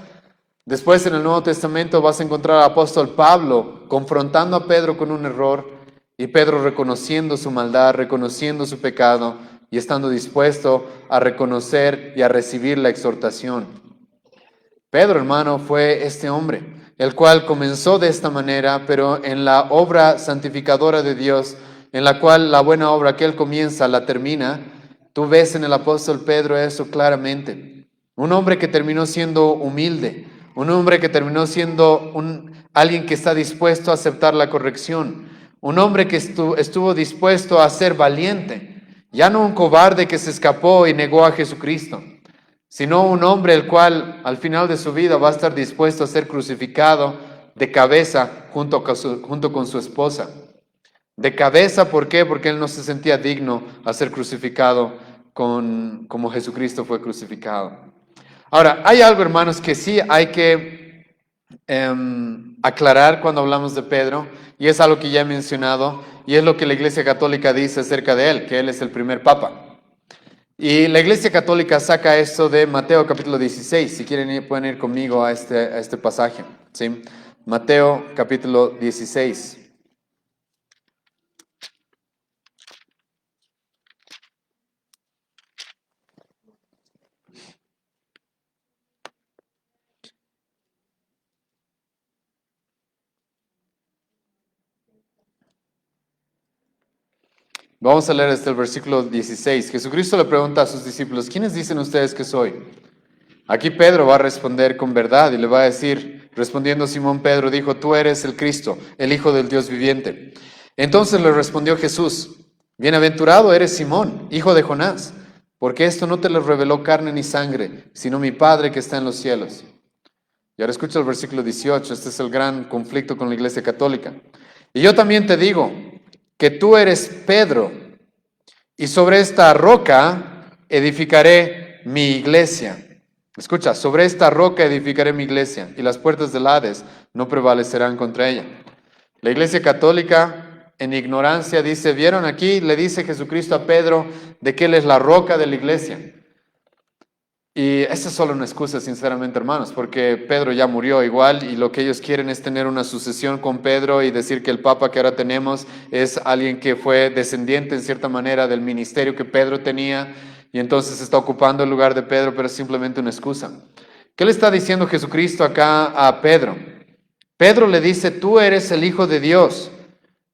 A: Después en el Nuevo Testamento vas a encontrar al apóstol Pablo confrontando a Pedro con un error Y Pedro reconociendo su maldad, reconociendo su pecado y estando dispuesto a reconocer y a recibir la exhortación. Pedro, hermano, fue este hombre, el cual comenzó de esta manera, pero en la obra santificadora de Dios, en la cual la buena obra que él comienza la termina. Tú ves en el apóstol Pedro eso claramente. Un hombre que terminó siendo humilde, un hombre que terminó siendo alguien que está dispuesto a aceptar la corrección, un hombre que estuvo dispuesto a ser valiente, ya no un cobarde que se escapó y negó a Jesucristo, sino un hombre el cual al final de su vida va a estar dispuesto a ser crucificado de cabeza junto con su esposa. De cabeza, ¿por qué? Porque él no se sentía digno a ser crucificado como Jesucristo fue crucificado. Ahora, hay algo, hermanos, que sí hay que aclarar cuando hablamos de Pedro, y es algo que ya he mencionado, y es lo que la Iglesia Católica dice acerca de él, que él es el primer papa. Y la Iglesia Católica saca esto de Mateo capítulo 16. Si quieren ir, pueden ir conmigo a este pasaje, ¿sí? Mateo capítulo 16. Vamos a leer desde el versículo 16. Jesucristo le pregunta a sus discípulos: ¿quiénes dicen ustedes que soy? Aquí Pedro va a responder con verdad y le va a decir, respondiendo Simón Pedro, dijo: tú eres el Cristo, el Hijo del Dios viviente. Entonces le respondió Jesús: bienaventurado eres Simón, hijo de Jonás, porque esto no te lo reveló carne ni sangre, sino mi Padre que está en los cielos. Y ahora escucha el versículo 18, este es el gran conflicto con la Iglesia Católica. Y yo también te digo que tú eres Pedro, y sobre esta roca edificaré mi iglesia. Escucha, sobre esta roca edificaré mi iglesia, y las puertas del Hades no prevalecerán contra ella. La Iglesia Católica, en ignorancia, dice, ¿vieron aquí? Le dice Jesucristo a Pedro de que él es la roca de la iglesia. Y esa es solo una excusa, sinceramente, hermanos, porque Pedro ya murió igual y lo que ellos quieren es tener una sucesión con Pedro y decir que el Papa que ahora tenemos es alguien que fue descendiente en cierta manera del ministerio que Pedro tenía y entonces está ocupando el lugar de Pedro, pero es simplemente una excusa. ¿Qué le está diciendo Jesucristo acá a Pedro? Pedro le dice: tú eres el Hijo de Dios,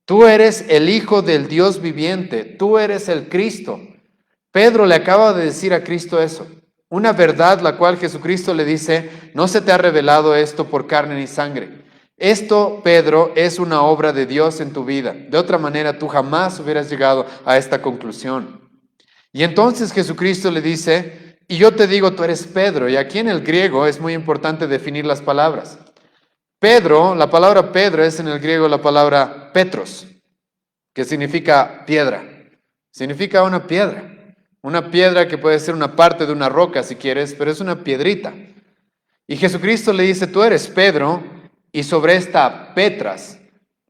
A: tú eres el Hijo del Dios viviente, tú eres el Cristo. Pedro le acaba de decir a Cristo eso. Una verdad la cual Jesucristo le dice: no se te ha revelado esto por carne ni sangre. Esto, Pedro, es una obra de Dios en tu vida. De otra manera, tú jamás hubieras llegado a esta conclusión. Y entonces Jesucristo le dice: y yo te digo, tú eres Pedro. Y aquí en el griego es muy importante definir las palabras. Pedro, la palabra Pedro es en el griego la palabra Petros, que significa piedra. Significa una piedra. Una piedra que puede ser una parte de una roca si quieres, pero es una piedrita. Y Jesucristo le dice: tú eres Pedro, y sobre esta Petras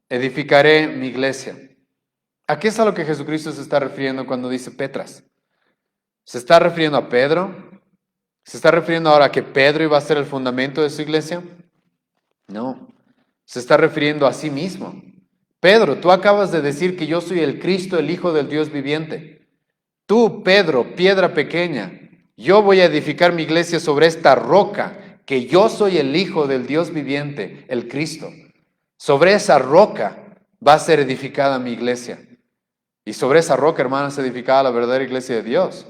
A: edificaré mi iglesia. ¿A qué es a lo que Jesucristo se está refiriendo cuando dice Petras? ¿Se está refiriendo a Pedro? ¿Se está refiriendo ahora a que Pedro iba a ser el fundamento de su iglesia? No, se está refiriendo a sí mismo. Pedro, tú acabas de decir que yo soy el Cristo, el Hijo del Dios viviente. Tú, Pedro, piedra pequeña, yo voy a edificar mi iglesia sobre esta roca, que yo soy el Hijo del Dios viviente, el Cristo. Sobre esa roca va a ser edificada mi iglesia. Y sobre esa roca, hermanos, edificada la verdadera iglesia de Dios.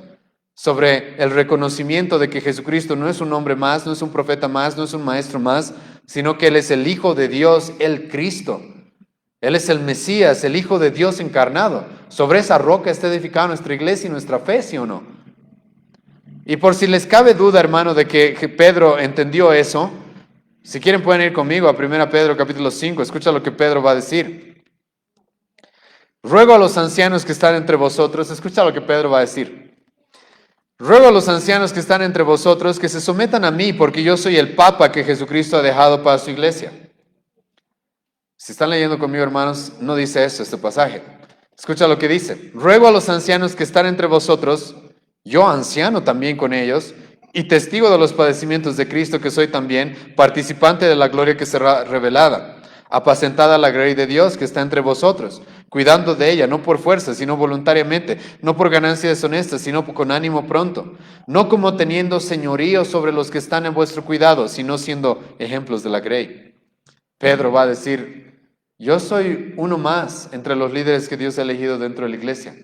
A: Sobre el reconocimiento de que Jesucristo no es un hombre más, no es un profeta más, no es un maestro más, sino que Él es el Hijo de Dios, el Cristo. Él es el Mesías, el Hijo de Dios encarnado. Sobre esa roca está edificada nuestra iglesia y nuestra fe, ¿sí o no? Y por si les cabe duda, hermano, de que Pedro entendió eso, si quieren pueden ir conmigo a 1 Pedro capítulo 5, escucha lo que Pedro va a decir. Ruego a los ancianos que están entre vosotros, escucha lo que Pedro va a decir. Ruego a los ancianos que están entre vosotros que se sometan a mí, porque yo soy el Papa que Jesucristo ha dejado para su iglesia. Si están leyendo conmigo, hermanos, no dice eso este pasaje. Escucha lo que dice. Ruego a los ancianos que están entre vosotros, yo anciano también con ellos, y testigo de los padecimientos de Cristo que soy también, participante de la gloria que será revelada, apacentada la gloria de Dios que está entre vosotros, cuidando de ella, no por fuerza, sino voluntariamente, no por ganancia deshonesta, sino con ánimo pronto, no como teniendo señorío sobre los que están en vuestro cuidado, sino siendo ejemplos de la grey. Pedro va a decir, yo soy uno más entre los líderes que Dios ha elegido dentro de la iglesia.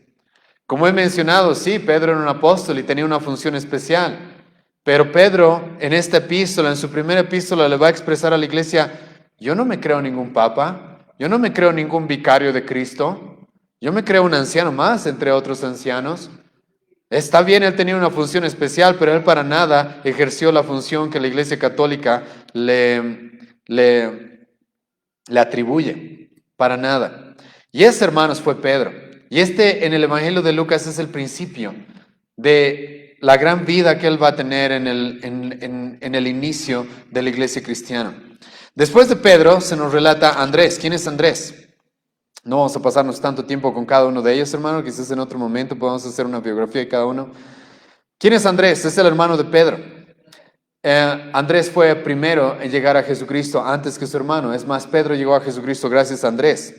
A: Como he mencionado, sí, Pedro era un apóstol y tenía una función especial, pero Pedro en esta epístola, en su primera epístola, le va a expresar a la iglesia, yo no me creo ningún papa, yo no me creo ningún vicario de Cristo, yo me creo un anciano más entre otros ancianos. Está bien, él tenía una función especial, pero él para nada ejerció la función que la iglesia católica le atribuye, para nada. Y ese, hermanos, fue Pedro. Y este en el Evangelio de Lucas es el principio de la gran vida que él va a tener en el inicio de la iglesia cristiana. Después de Pedro se nos relata Andrés. ¿Quién es Andrés? No vamos a pasarnos tanto tiempo con cada uno de ellos, hermano. Quizás en otro momento podamos hacer una biografía de cada uno. ¿Quién es Andrés? Es el hermano de Pedro. Andrés fue primero en llegar a Jesucristo antes que su hermano. Es más, Pedro llegó a Jesucristo gracias a Andrés.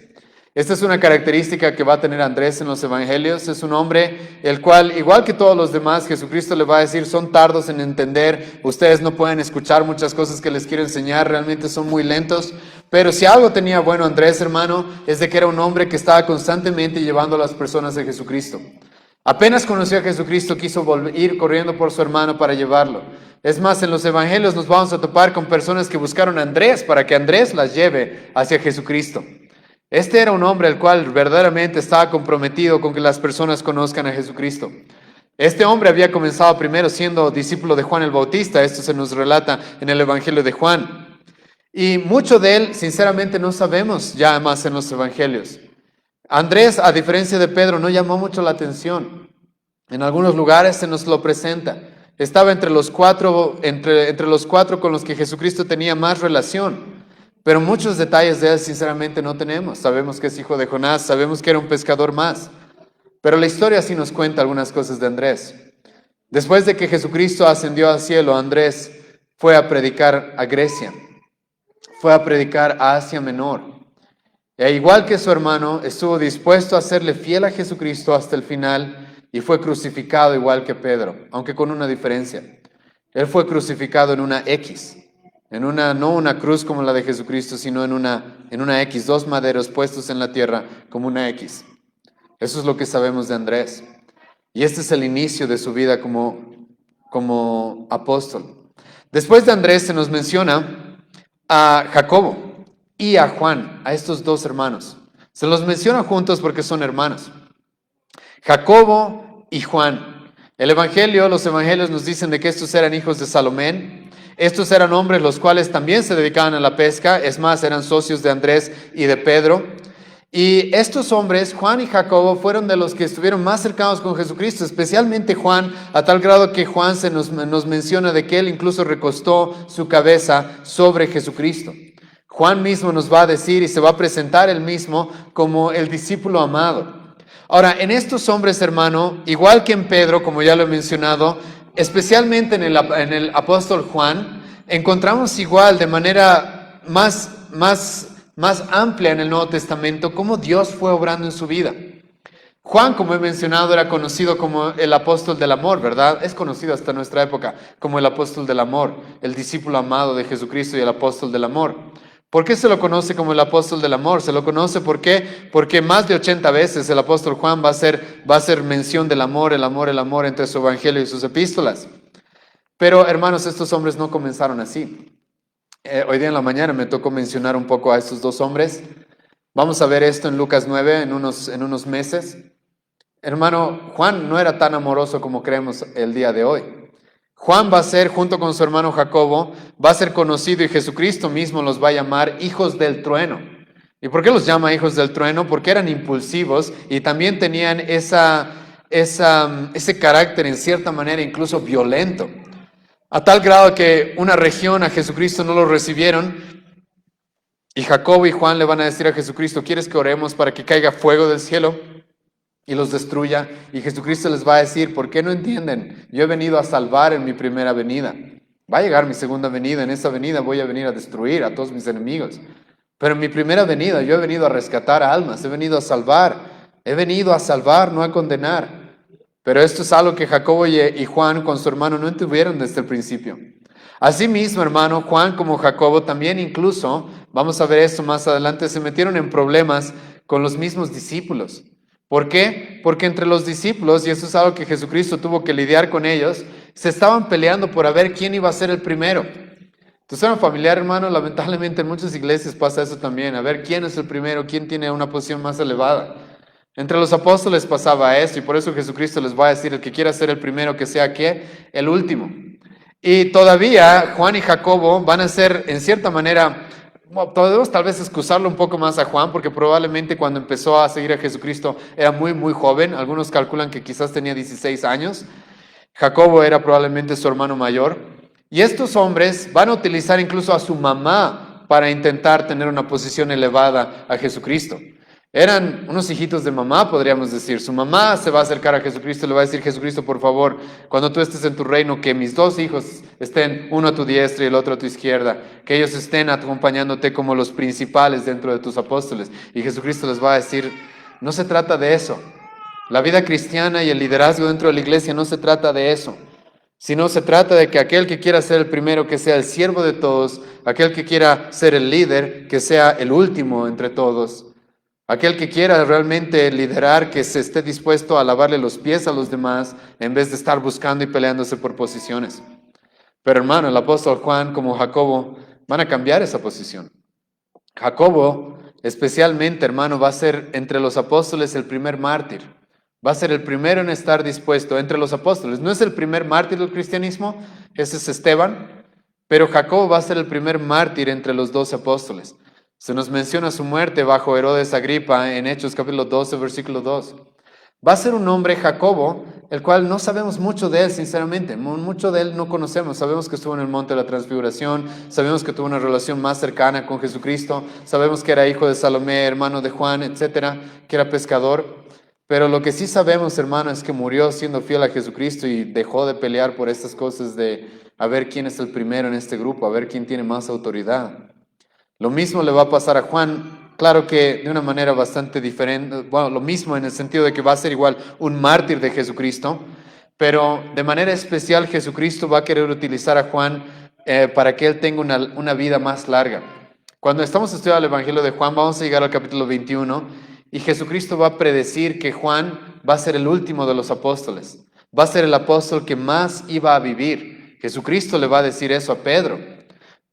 A: Esta es una característica que va a tener Andrés en los evangelios. Es un hombre el cual, igual que todos los demás, Jesucristo le va a decir, son tardos en entender, ustedes no pueden escuchar muchas cosas que les quiero enseñar, realmente son muy lentos. Pero si algo tenía bueno Andrés, hermano, es de que era un hombre que estaba constantemente llevando a las personas a Jesucristo. Apenas conoció a Jesucristo, quiso ir corriendo por su hermano para llevarlo. Es más, en los evangelios nos vamos a topar con personas que buscaron a Andrés para que Andrés las lleve hacia Jesucristo. Este era un hombre el cual verdaderamente estaba comprometido con que las personas conozcan a Jesucristo. Este hombre había comenzado primero siendo discípulo de Juan el Bautista. Esto se nos relata en el Evangelio de Juan. Y mucho de él, sinceramente, no sabemos ya más en los evangelios. Andrés, a diferencia de Pedro, no llamó mucho la atención. En algunos lugares se nos lo presenta. Estaba entre los cuatro con los que Jesucristo tenía más relación. Pero muchos detalles de él, sinceramente, no tenemos. Sabemos que es hijo de Jonás, sabemos que era un pescador más. Pero la historia sí nos cuenta algunas cosas de Andrés. Después de que Jesucristo ascendió al cielo, Andrés fue a predicar a Grecia. Fue a predicar a Asia Menor. E igual que su hermano, estuvo dispuesto a serle fiel a Jesucristo hasta el final y fue crucificado igual que Pedro, aunque con una diferencia. Él fue crucificado en una X, no una cruz como la de Jesucristo, sino en una X, dos maderos puestos en la tierra como una X. Eso es lo que sabemos de Andrés. Y este es el inicio de su vida como apóstol. Después de Andrés se nos menciona a Jacobo y a Juan, a estos dos hermanos. Se los menciona juntos porque son hermanos. Jacobo y Juan. Los evangelios nos dicen de que estos eran hijos de Salomé. Estos eran hombres los cuales también se dedicaban a la pesca. Es más, eran socios de Andrés y de Pedro. Y estos hombres, Juan y Jacobo, fueron de los que estuvieron más cercanos con Jesucristo, especialmente Juan, a tal grado que Juan se nos menciona de que él incluso recostó su cabeza sobre Jesucristo. Juan mismo nos va a decir y se va a presentar él mismo como el discípulo amado. Ahora, en estos hombres, hermano, igual que en Pedro, como ya lo he mencionado, especialmente en el apóstol Juan, encontramos igual de manera más amplia en el Nuevo Testamento cómo Dios fue obrando en su vida. Juan, como he mencionado, era conocido como el apóstol del amor, ¿verdad? Es conocido hasta nuestra época como el apóstol del amor, el discípulo amado de Jesucristo y el apóstol del amor. ¿Por qué se lo conoce como el apóstol del amor? Se lo conoce porque más de 80 veces el apóstol Juan va a hacer mención del amor, el amor entre su evangelio y sus epístolas. Pero, hermanos, estos hombres no comenzaron así. Hoy día en la mañana me tocó mencionar un poco a estos dos hombres. Vamos a ver esto en Lucas 9 en unos meses. Hermano, Juan no era tan amoroso como creemos el día de hoy. Juan va a ser, junto con su hermano Jacobo, va a ser conocido y Jesucristo mismo los va a llamar hijos del trueno. ¿Y por qué los llama hijos del trueno? Porque eran impulsivos y también tenían ese carácter en cierta manera incluso violento. A tal grado que una región a Jesucristo no lo recibieron y Jacobo y Juan le van a decir a Jesucristo, ¿quieres que oremos para que caiga fuego del cielo y los destruya? Y Jesucristo les va a decir, ¿por qué no entienden? Yo he venido a salvar en mi primera venida. Va a llegar mi segunda venida, en esa venida voy a venir a destruir a todos mis enemigos. Pero en mi primera venida yo he venido a rescatar almas, he venido a salvar, no a condenar. Pero esto es algo que Jacobo y Juan con su hermano no entendieron desde el principio. Asimismo, hermano, Juan como Jacobo también incluso, vamos a ver esto más adelante, se metieron en problemas con los mismos discípulos. ¿Por qué? Porque entre los discípulos, y eso es algo que Jesucristo tuvo que lidiar con ellos, se estaban peleando por a ver quién iba a ser el primero. ¿Tu suena familiar, hermano? Lamentablemente en muchas iglesias pasa eso también, a ver quién es el primero, quién tiene una posición más elevada. Entre los apóstoles pasaba eso y por eso Jesucristo les va a decir, el que quiera ser el primero, que sea ¿qué? El último. Y todavía Juan y Jacobo van a ser, en cierta manera, podemos tal vez excusarlo un poco más a Juan, porque probablemente cuando empezó a seguir a Jesucristo era muy, muy joven. Algunos calculan que quizás tenía 16 años. Jacobo era probablemente su hermano mayor. Y estos hombres van a utilizar incluso a su mamá para intentar tener una posición elevada a Jesucristo. Eran unos hijitos de mamá, podríamos decir. Su mamá se va a acercar a Jesucristo y le va a decir, Jesucristo, por favor, cuando tú estés en tu reino, que mis dos hijos estén, uno a tu diestra y el otro a tu izquierda, que ellos estén acompañándote como los principales dentro de tus apóstoles. Y Jesucristo les va a decir, no se trata de eso. La vida cristiana y el liderazgo dentro de la iglesia no se trata de eso, sino se trata de que aquel que quiera ser el primero, que sea el siervo de todos, aquel que quiera ser el líder, que sea el último entre todos. Aquel que quiera realmente liderar, que se esté dispuesto a lavarle los pies a los demás en vez de estar buscando y peleándose por posiciones. Pero hermano, el apóstol Juan como Jacobo van a cambiar esa posición. Jacobo, especialmente hermano, va a ser entre los apóstoles el primer mártir. Va a ser el primero en estar dispuesto entre los apóstoles. No es el primer mártir del cristianismo, ese es Esteban, pero Jacobo va a ser el primer mártir entre los 12 apóstoles. Se nos menciona su muerte bajo Herodes Agripa en Hechos capítulo 12, versículo 2. Va a ser un hombre, Jacobo, el cual no sabemos mucho de él, sinceramente. Mucho de él no conocemos. Sabemos que estuvo en el monte de la transfiguración, sabemos que tuvo una relación más cercana con Jesucristo, sabemos que era hijo de Salomé, hermano de Juan, etcétera, que era pescador. Pero lo que sí sabemos, hermano, es que murió siendo fiel a Jesucristo y dejó de pelear por estas cosas de a ver quién es el primero en este grupo, a ver quién tiene más autoridad. Lo mismo le va a pasar a Juan, claro que de una manera bastante diferente, bueno, lo mismo en el sentido de que va a ser igual un mártir de Jesucristo, pero de manera especial Jesucristo va a querer utilizar a Juan para que él tenga una vida más larga. Cuando estamos estudiando el Evangelio de Juan, vamos a llegar al capítulo 21 y Jesucristo va a predecir que Juan va a ser el último de los apóstoles, va a ser el apóstol que más iba a vivir. Jesucristo le va a decir eso a Pedro.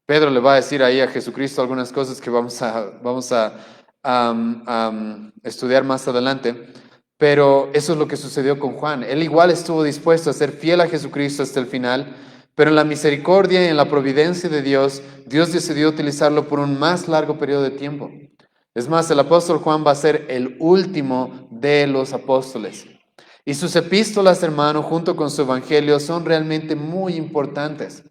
A: Pedro le va a decir ahí a Jesucristo algunas cosas que vamos a estudiar más adelante, pero eso es lo que sucedió con Juan. Él igual estuvo dispuesto a ser fiel a Jesucristo hasta el final, pero en la misericordia y en la providencia de Dios, Dios decidió utilizarlo por un más largo periodo de tiempo. Es más, el apóstol Juan va a ser el último de los apóstoles. Y sus epístolas, hermano, junto con su evangelio, son realmente muy importantes.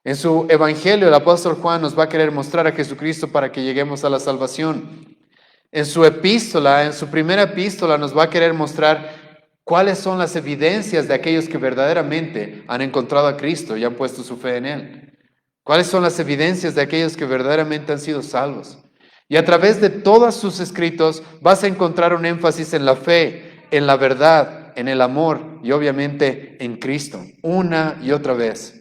A: En su evangelio, el apóstol Juan nos va a querer mostrar a Jesucristo para que lleguemos a la salvación. En su epístola, en su primera epístola, nos va a querer mostrar cuáles son las evidencias de aquellos que verdaderamente han encontrado a Cristo y han puesto su fe en Él. Cuáles son las evidencias de aquellos que verdaderamente han sido salvos. Y a través de todos sus escritos vas a encontrar un énfasis en la fe, en la verdad, en el amor y obviamente en Cristo, una y otra vez.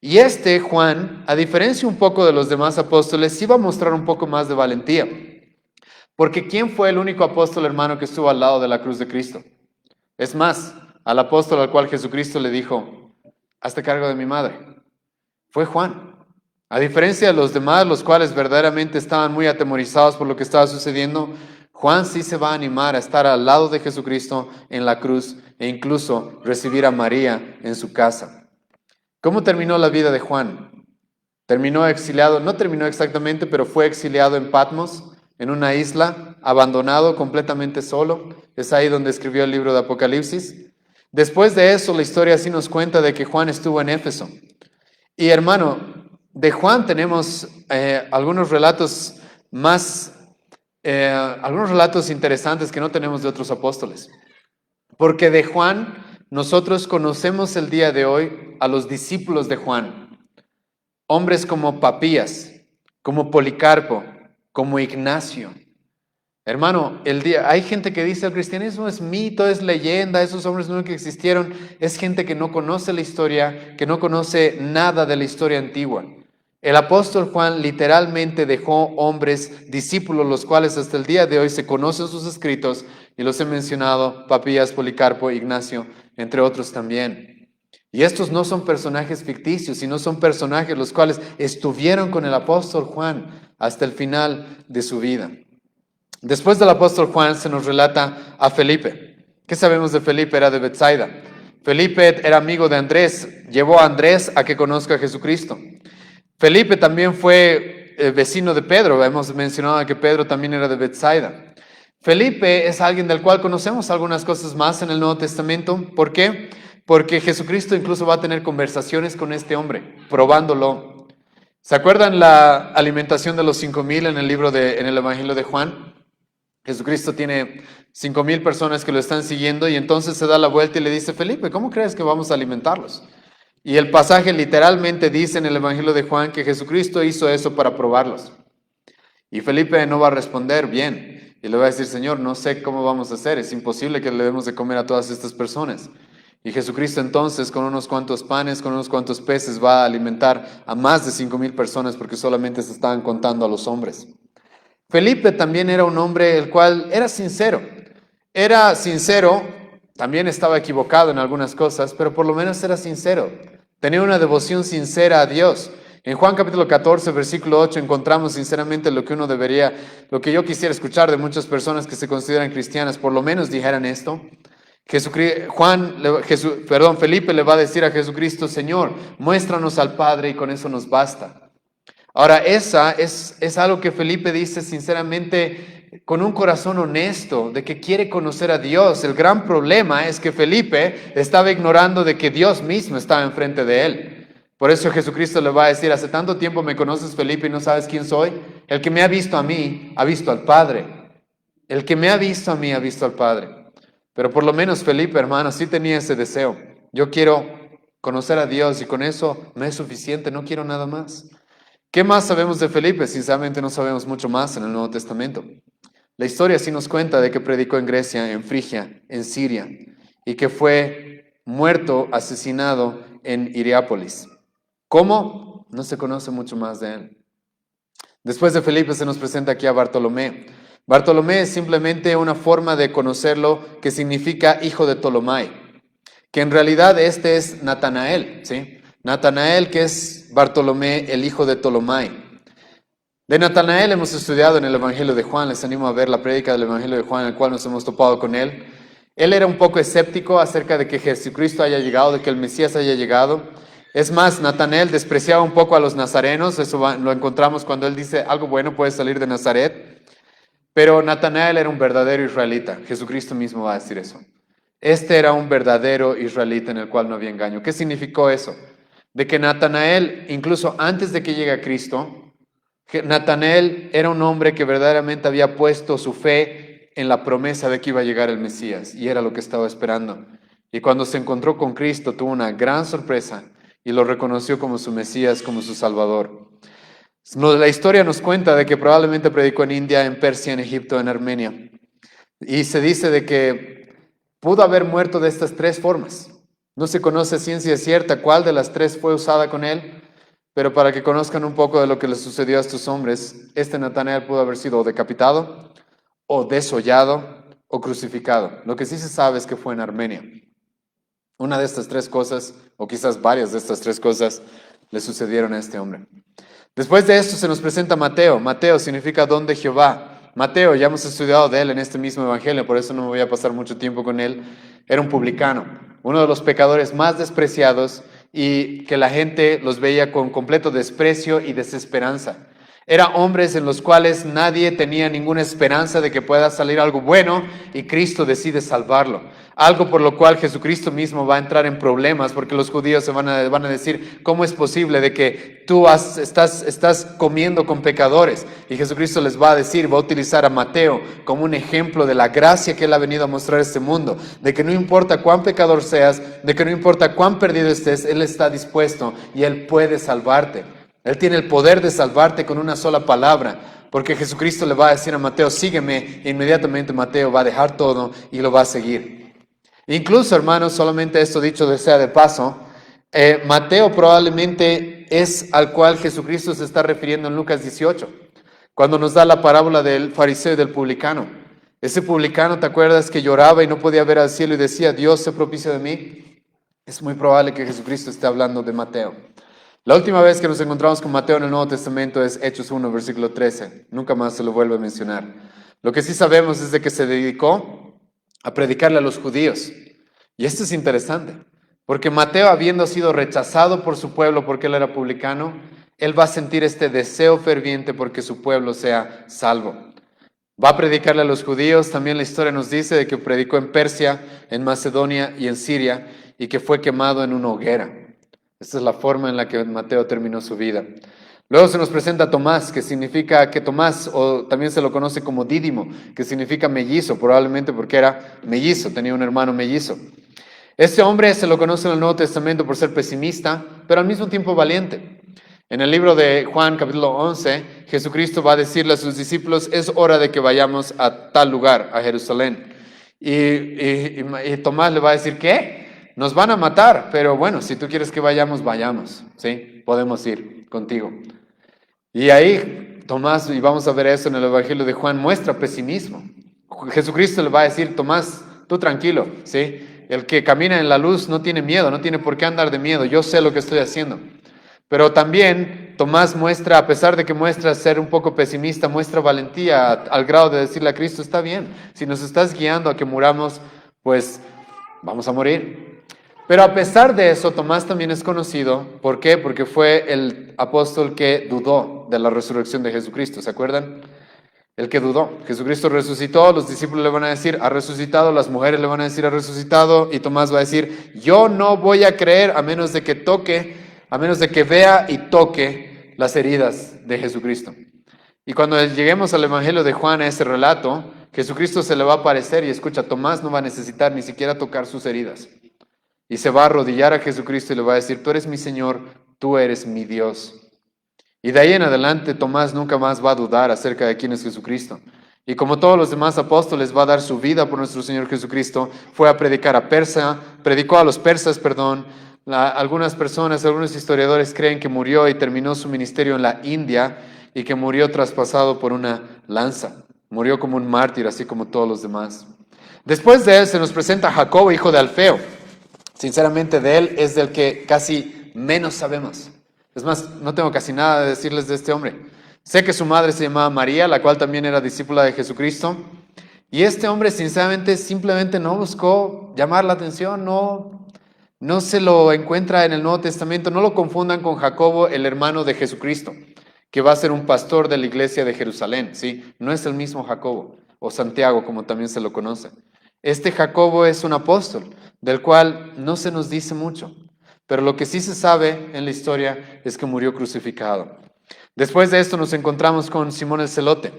A: Y Juan, a diferencia un poco de los demás apóstoles, sí va a mostrar un poco más de valentía. Porque ¿quién fue el único apóstol, hermano, que estuvo al lado de la cruz de Cristo? Es más, al apóstol al cual Jesucristo le dijo, hazte cargo de mi madre. Fue Juan. A diferencia de los demás, los cuales verdaderamente estaban muy atemorizados por lo que estaba sucediendo, Juan sí se va a animar a estar al lado de Jesucristo en la cruz e incluso recibir a María en su casa. ¿Cómo terminó la vida de Juan? Terminó exiliado, no terminó exactamente, pero fue exiliado en Patmos, en una isla, abandonado, completamente solo. Es ahí donde escribió el libro de Apocalipsis. Después de eso, la historia sí nos cuenta de que Juan estuvo en Éfeso. Y hermano, de Juan tenemos algunos relatos interesantes que no tenemos de otros apóstoles. Porque de Juan nosotros conocemos el día de hoy a los discípulos de Juan, hombres como Papías, como Policarpo, como Ignacio. Hermano, hay gente que dice el cristianismo es mito, es leyenda, esos hombres nunca existieron. Es gente que no conoce la historia, que no conoce nada de la historia antigua. El apóstol Juan literalmente dejó hombres, discípulos, los cuales hasta el día de hoy se conocen sus escritos, y los he mencionado: Papías, Policarpo, Ignacio, entre otros también. Y estos no son personajes ficticios, sino son personajes los cuales estuvieron con el apóstol Juan hasta el final de su vida. Después del apóstol Juan se nos relata a Felipe. ¿Qué sabemos de Felipe? Era de Betsaida. Felipe era amigo de Andrés, llevó a Andrés a que conozca a Jesucristo. Felipe también fue vecino de Pedro. Hemos mencionado que Pedro también era de Betsaida. Felipe es alguien del cual conocemos algunas cosas más en el Nuevo Testamento. ¿Por qué? Porque Jesucristo incluso va a tener conversaciones con este hombre, probándolo. ¿Se acuerdan la alimentación de los 5,000 en el Evangelio de Juan? Jesucristo tiene 5,000 personas que lo están siguiendo y entonces se da la vuelta y le dice: Felipe, ¿cómo crees que vamos a alimentarlos? Y el pasaje literalmente dice en el Evangelio de Juan que Jesucristo hizo eso para probarlos. Y Felipe no va a responder bien y le va a decir: Señor, no sé cómo vamos a hacer, es imposible que le demos de comer a todas estas personas. Y Jesucristo entonces, con unos cuantos panes, con unos cuantos peces, va a alimentar a más de 5,000 personas porque solamente se estaban contando a los hombres. Felipe también era un hombre el cual era sincero. Era sincero, también estaba equivocado en algunas cosas, pero por lo menos era sincero. Tenía una devoción sincera a Dios. En Juan capítulo 14, versículo 8, encontramos sinceramente lo que yo quisiera escuchar de muchas personas que se consideran cristianas, por lo menos dijeran esto. Felipe le va a decir a Jesucristo: Señor, muéstranos al Padre y con eso nos basta. Ahora, esa es algo que Felipe dice sinceramente con un corazón honesto, de que quiere conocer a Dios. El gran problema es que Felipe estaba ignorando de que Dios mismo estaba enfrente de él. Por eso Jesucristo le va a decir: hace tanto tiempo me conoces, Felipe, y no sabes quién soy. El que me ha visto a mí, ha visto al Padre. El que me ha visto a mí, ha visto al Padre. Pero por lo menos Felipe, hermano, sí tenía ese deseo. Yo quiero conocer a Dios y con eso me es suficiente, no quiero nada más. ¿Qué más sabemos de Felipe? Sinceramente no sabemos mucho más en el Nuevo Testamento. La historia sí nos cuenta de que predicó en Grecia, en Frigia, en Siria, y que fue muerto, asesinado en Hierápolis. ¿Cómo? No se conoce mucho más de él. Después de Felipe se nos presenta aquí a Bartolomé. Bartolomé es simplemente una forma de conocerlo que significa hijo de Ptolomai, que en realidad este es Natanael, ¿sí? Natanael, que es Bartolomé, el hijo de Ptolomai. De Natanael hemos estudiado en el Evangelio de Juan. Les animo a ver la prédica del Evangelio de Juan, en el cual nos hemos topado con él. Él era un poco escéptico acerca de que Jesucristo haya llegado, de que el Mesías haya llegado. Es más, Natanael despreciaba un poco a los nazarenos. Eso lo encontramos cuando él dice: algo bueno puede salir de Nazaret. Pero Natanael era un verdadero israelita. Jesucristo mismo va a decir eso. Este era un verdadero israelita en el cual no había engaño. ¿Qué significó eso? De que Natanael, incluso antes de que llegue a Cristo, Natanael era un hombre que verdaderamente había puesto su fe en la promesa de que iba a llegar el Mesías, y era lo que estaba esperando. Y cuando se encontró con Cristo, tuvo una gran sorpresa y lo reconoció como su Mesías, como su Salvador. La historia nos cuenta de que probablemente predicó en India, en Persia, en Egipto, en Armenia. Y se dice de que pudo haber muerto de estas tres formas. No se conoce a ciencia cierta cuál de las tres fue usada con él, pero para que conozcan un poco de lo que le sucedió a estos hombres, Natanael pudo haber sido decapitado, o desollado, o crucificado. Lo que sí se sabe es que fue en Armenia. Una de estas tres cosas, o quizás varias de estas tres cosas, le sucedieron a este hombre. Después de esto se nos presenta Mateo. Mateo significa don de Jehová. Mateo, ya hemos estudiado de él en este mismo evangelio, por eso no me voy a pasar mucho tiempo con él. Era un publicano, uno de los pecadores más despreciados, y que la gente los veía con completo desprecio y desesperanza. Eran hombres en los cuales nadie tenía ninguna esperanza de que pueda salir algo bueno, y Cristo decide salvarlo. Algo por lo cual Jesucristo mismo va a entrar en problemas, porque los judíos se van a decir: ¿cómo es posible de que tú estás comiendo con pecadores? Y Jesucristo les va a decir, va a utilizar a Mateo como un ejemplo de la gracia que él ha venido a mostrar a este mundo, de que no importa cuán pecador seas, de que no importa cuán perdido estés, él está dispuesto y él puede salvarte. Él tiene el poder de salvarte con una sola palabra. porque Jesucristo le va a decir a Mateo, sígueme, e inmediatamente Mateo va a dejar todo y lo va a seguir. Incluso, hermanos, solamente esto dicho sea de paso, Mateo probablemente es al cual Jesucristo se está refiriendo en Lucas 18, cuando nos da la parábola del fariseo y del publicano. Ese publicano, ¿te acuerdas que lloraba y no podía ver al cielo y decía, Dios, sé propicio de mí? Es muy probable que Jesucristo esté hablando de Mateo. La última vez que nos encontramos con Mateo en el Nuevo Testamento es Hechos 1, versículo 13. Nunca más se lo vuelve a mencionar. Lo que sí sabemos es de que se dedicó a predicarle a los judíos. Y esto es interesante, porque Mateo, habiendo sido rechazado por su pueblo porque él era publicano, él va a sentir este deseo ferviente porque su pueblo sea salvo. Va a predicarle a los judíos. También la historia nos dice de que predicó en Persia, en Macedonia y en Siria, y que fue quemado en una hoguera. Esta es la forma en la que Mateo terminó su vida. Luego se nos presenta Tomás, que significa que Tomás, o también se lo conoce como Dídimo, que significa mellizo, probablemente porque era mellizo, tenía un hermano mellizo. Este hombre se lo conoce en el Nuevo Testamento por ser pesimista, pero al mismo tiempo valiente. En el libro de Juan, capítulo 11, Jesucristo va a decirle a sus discípulos, es hora de que vayamos a tal lugar, a Jerusalén. Y Tomás le va a decir, ¿qué? Nos van a matar, pero bueno, si tú quieres que vayamos, vayamos, ¿sí? Podemos ir contigo. Y ahí Tomás, y vamos a ver eso en el Evangelio de Juan, muestra pesimismo. Jesucristo le va a decir, Tomás, tú tranquilo, ¿sí? El que camina en la luz no tiene miedo, no tiene por qué andar de miedo, yo sé lo que estoy haciendo. Pero también Tomás muestra, a pesar de que muestra ser un poco pesimista, muestra valentía al grado de decirle a Cristo, está bien, si nos estás guiando a que muramos, pues vamos a morir. Pero a pesar de eso, Tomás también es conocido, ¿por qué? Porque fue el apóstol que dudó de la resurrección de Jesucristo, ¿se acuerdan? El que dudó. Jesucristo resucitó, los discípulos le van a decir, ha resucitado, las mujeres le van a decir, ha resucitado, y Tomás va a decir, yo no voy a creer a menos de que toque, a menos de que vea y toque las heridas de Jesucristo. Y cuando lleguemos al Evangelio de Juan, a ese relato, Jesucristo se le va a aparecer y escucha, Tomás no va a necesitar ni siquiera tocar sus heridas. Y se va a arrodillar a Jesucristo y le va a decir, tú eres mi Señor, tú eres mi Dios. Y de ahí en adelante Tomás nunca más va a dudar acerca de quién es Jesucristo. Y como todos los demás apóstoles va a dar su vida por nuestro Señor Jesucristo, fue a predicar a predicó a los persas, algunas personas, algunos historiadores creen que murió y terminó su ministerio en la India y que murió traspasado por una lanza. Murió como un mártir, así como todos los demás. Después de él se nos presenta Jacobo, hijo de Alfeo. Sinceramente, de él es del que casi menos sabemos. Es más, no tengo casi nada de decirles de este hombre. Sé que su madre se llamaba María, la cual también era discípula de Jesucristo. Y este hombre, sinceramente, simplemente no buscó llamar la atención, no se lo encuentra en el Nuevo Testamento. No lo confundan con Jacobo, el hermano de Jesucristo, que va a ser un pastor de la iglesia de Jerusalén, ¿sí? No es el mismo Jacobo, o Santiago, como también se lo conoce. Este Jacobo es un apóstol, del cual no se nos dice mucho, pero lo que sí se sabe en la historia es que murió crucificado. Después de esto nos encontramos con Simón el Celote,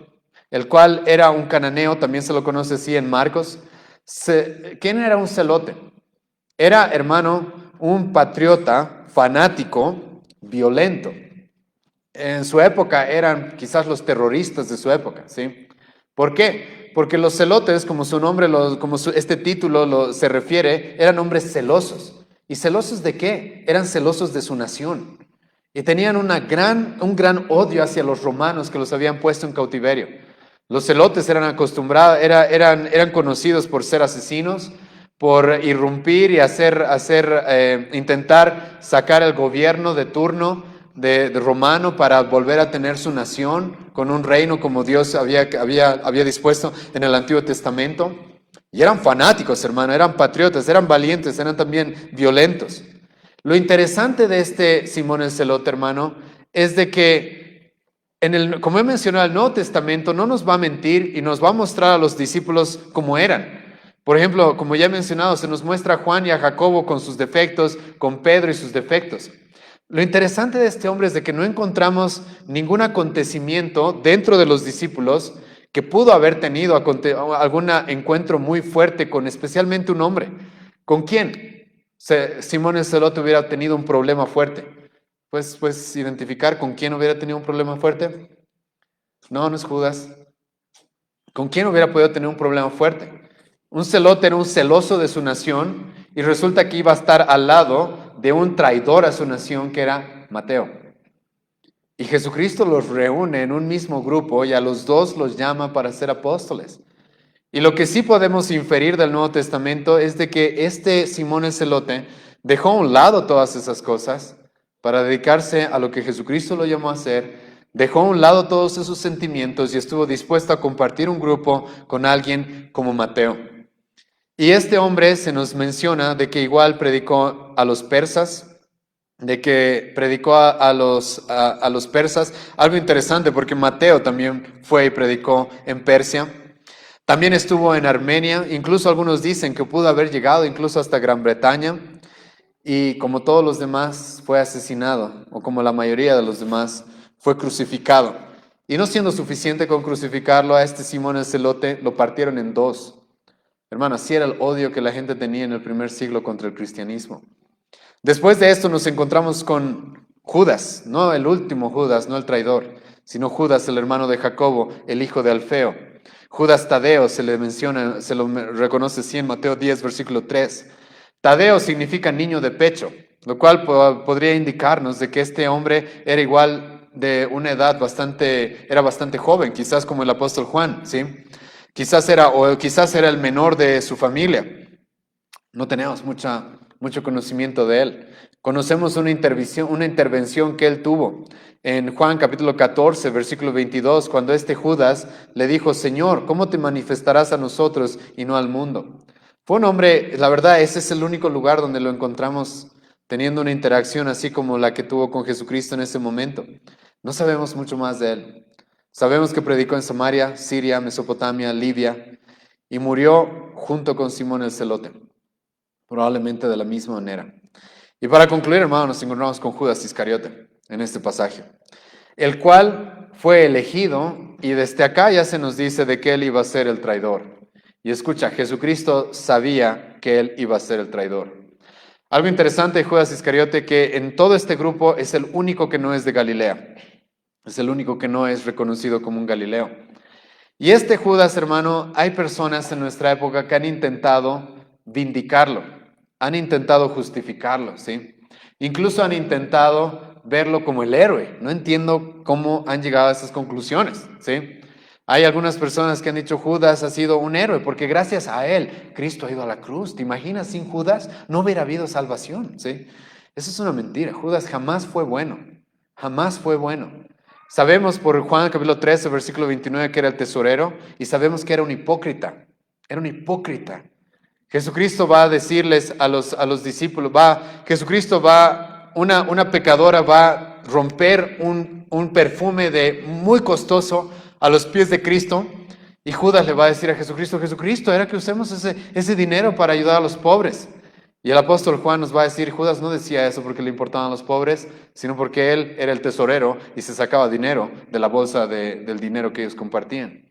A: el cual era un cananeo, también se lo conoce así en Marcos. ¿Quién era un celote? Era, hermano, un patriota fanático, violento. En su época eran quizás los terroristas de su época, ¿sí? ¿Por qué? Porque los celotes, como su nombre, este título se refiere, eran hombres celosos. ¿Y celosos de qué? Eran celosos de su nación. Y tenían un gran odio hacia los romanos que los habían puesto en cautiverio. Los celotes eran acostumbrados, eran conocidos por ser asesinos, por irrumpir y intentar sacar el gobierno de turno de romano para volver a tener su nación con un reino como Dios había dispuesto en el Antiguo Testamento. Y eran fanáticos, hermano, eran patriotas, eran valientes, eran también violentos. Lo interesante de este Simón el Celote, hermano, es de que, como he mencionado, el Nuevo Testamento no nos va a mentir y nos va a mostrar a los discípulos cómo eran. Por ejemplo, como ya he mencionado, se nos muestra a Juan y a Jacobo con sus defectos, con Pedro y sus defectos. Lo interesante de este hombre es de que no encontramos ningún acontecimiento dentro de los discípulos que pudo haber tenido algún encuentro muy fuerte con especialmente un hombre. ¿Con quién? Simón el Celote hubiera tenido un problema fuerte. Pues identificar con quién hubiera tenido un problema fuerte. No, no es Judas. ¿Con quién hubiera podido tener un problema fuerte? Un celote era un celoso de su nación y resulta que iba a estar al lado de un traidor a su nación que era Mateo. Y Jesucristo los reúne en un mismo grupo y a los dos los llama para ser apóstoles. Y lo que sí podemos inferir del Nuevo Testamento es de que este Simón el Celote dejó a un lado todas esas cosas para dedicarse a lo que Jesucristo lo llamó a hacer, dejó a un lado todos esos sentimientos y estuvo dispuesto a compartir un grupo con alguien como Mateo. Y este hombre se nos menciona de que igual predicó a los persas, de que predicó a los persas, algo interesante porque Mateo también fue y predicó en Persia. También estuvo en Armenia, incluso algunos dicen que pudo haber llegado incluso hasta Gran Bretaña y como todos los demás fue asesinado, o como la mayoría de los demás fue crucificado. Y no siendo suficiente con crucificarlo, a este Simón el Celote lo partieron en dos. Hermano, así era el odio que la gente tenía en el primer siglo contra el cristianismo. Después de esto nos encontramos con Judas, no el último Judas, no el traidor, sino Judas, el hermano de Jacobo, el hijo de Alfeo. Judas Tadeo se le menciona, se lo reconoce así en Mateo 10, versículo 3. Tadeo significa niño de pecho, lo cual podría indicarnos de que este hombre era igual de una edad era bastante joven, quizás como el apóstol Juan, ¿sí? Quizás era el menor de su familia. No tenemos mucho conocimiento de él. Conocemos una intervención que él tuvo en Juan capítulo 14, versículo 22, cuando este Judas le dijo, Señor, ¿cómo te manifestarás a nosotros y no al mundo? Fue un hombre, la verdad, ese es el único lugar donde lo encontramos teniendo una interacción así como la que tuvo con Jesucristo en ese momento. No sabemos mucho más de él. Sabemos que predicó en Samaria, Siria, Mesopotamia, Libia y murió junto con Simón el Celote, probablemente de la misma manera. Y para concluir, hermano, nos encontramos con Judas Iscariote en este pasaje, el cual fue elegido y desde acá ya se nos dice de que él iba a ser el traidor. Y escucha, Jesucristo sabía que él iba a ser el traidor. Algo interesante de Judas Iscariote que en todo este grupo es el único que no es de Galilea. Es el único que no es reconocido como un Galileo. Y este Judas, hermano, hay personas en nuestra época que han intentado vindicarlo, han intentado justificarlo, ¿sí? Incluso han intentado verlo como el héroe. No entiendo cómo han llegado a esas conclusiones, ¿sí? Hay algunas personas que han dicho Judas ha sido un héroe porque gracias a él Cristo ha ido a la cruz. ¿Te imaginas? Sin Judas no hubiera habido salvación, ¿sí? Eso es una mentira. Judas jamás fue bueno, jamás fue bueno. Sabemos por Juan capítulo 13, versículo 29 que era el tesorero y sabemos que era un hipócrita. Era un hipócrita. Jesucristo va a decirles a los discípulos, una pecadora va a romper un perfume muy costoso a los pies de Cristo y Judas le va a decir a Jesucristo, Jesucristo, era que usemos ese dinero para ayudar a los pobres. Y el apóstol Juan nos va a decir, Judas no decía eso porque le importaban los pobres, sino porque él era el tesorero y se sacaba dinero de la bolsa del dinero que ellos compartían.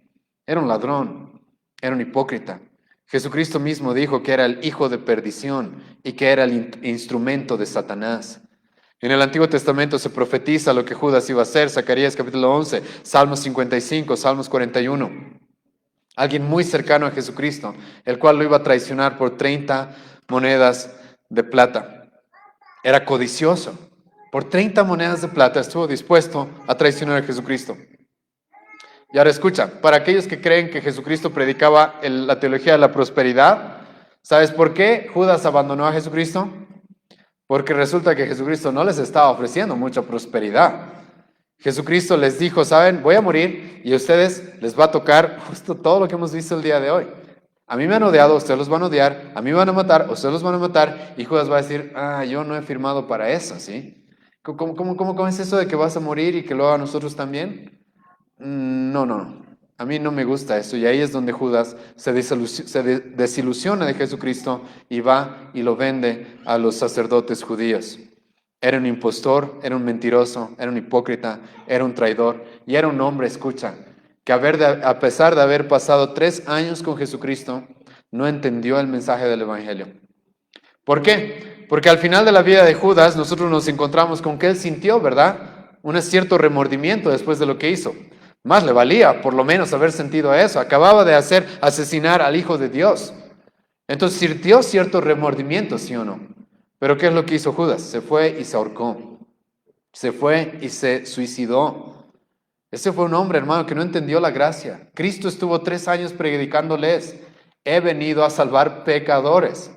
A: Era un ladrón, era un hipócrita. Jesucristo mismo dijo que era el hijo de perdición y que era el instrumento de Satanás. En el Antiguo Testamento se profetiza lo que Judas iba a hacer, Zacarías capítulo 11, Salmos 55, Salmos 41. Alguien muy cercano a Jesucristo, el cual lo iba a traicionar por 30 monedas de plata. Era codicioso. Por 30 monedas de plata estuvo dispuesto a traicionar a Jesucristo. Y ahora escucha, para aquellos que creen que Jesucristo predicaba la teología de la prosperidad, ¿sabes por qué Judas abandonó a Jesucristo? Porque resulta que Jesucristo no les estaba ofreciendo mucha prosperidad. Jesucristo les dijo, ¿saben? Voy a morir y a ustedes les va a tocar justo todo lo que hemos visto el día de hoy. A mí me han odiado, ustedes los van a odiar, a mí me van a matar, ustedes los van a matar, y Judas va a decir, yo no he firmado para eso, ¿sí? ¿Cómo es eso de que vas a morir y que luego a nosotros también? No, a mí no me gusta eso, y ahí es donde Judas se desilusiona de Jesucristo y va y lo vende a los sacerdotes judíos. Era un impostor, era un mentiroso, era un hipócrita, era un traidor, y era un hombre, escucha, que a pesar de haber pasado 3 años con Jesucristo, no entendió el mensaje del Evangelio. ¿Por qué? Porque al final de la vida de Judas nosotros nos encontramos con que él sintió, ¿verdad? Un cierto remordimiento después de lo que hizo. Más le valía por lo menos haber sentido eso. Acababa de asesinar al Hijo de Dios. Entonces sintió cierto remordimiento, ¿sí o no? Pero ¿qué es lo que hizo Judas? Se fue y se ahorcó. Se fue y se suicidó. Ese fue un hombre, hermano, que no entendió la gracia. Cristo estuvo 3 años predicándoles: he venido a salvar pecadores.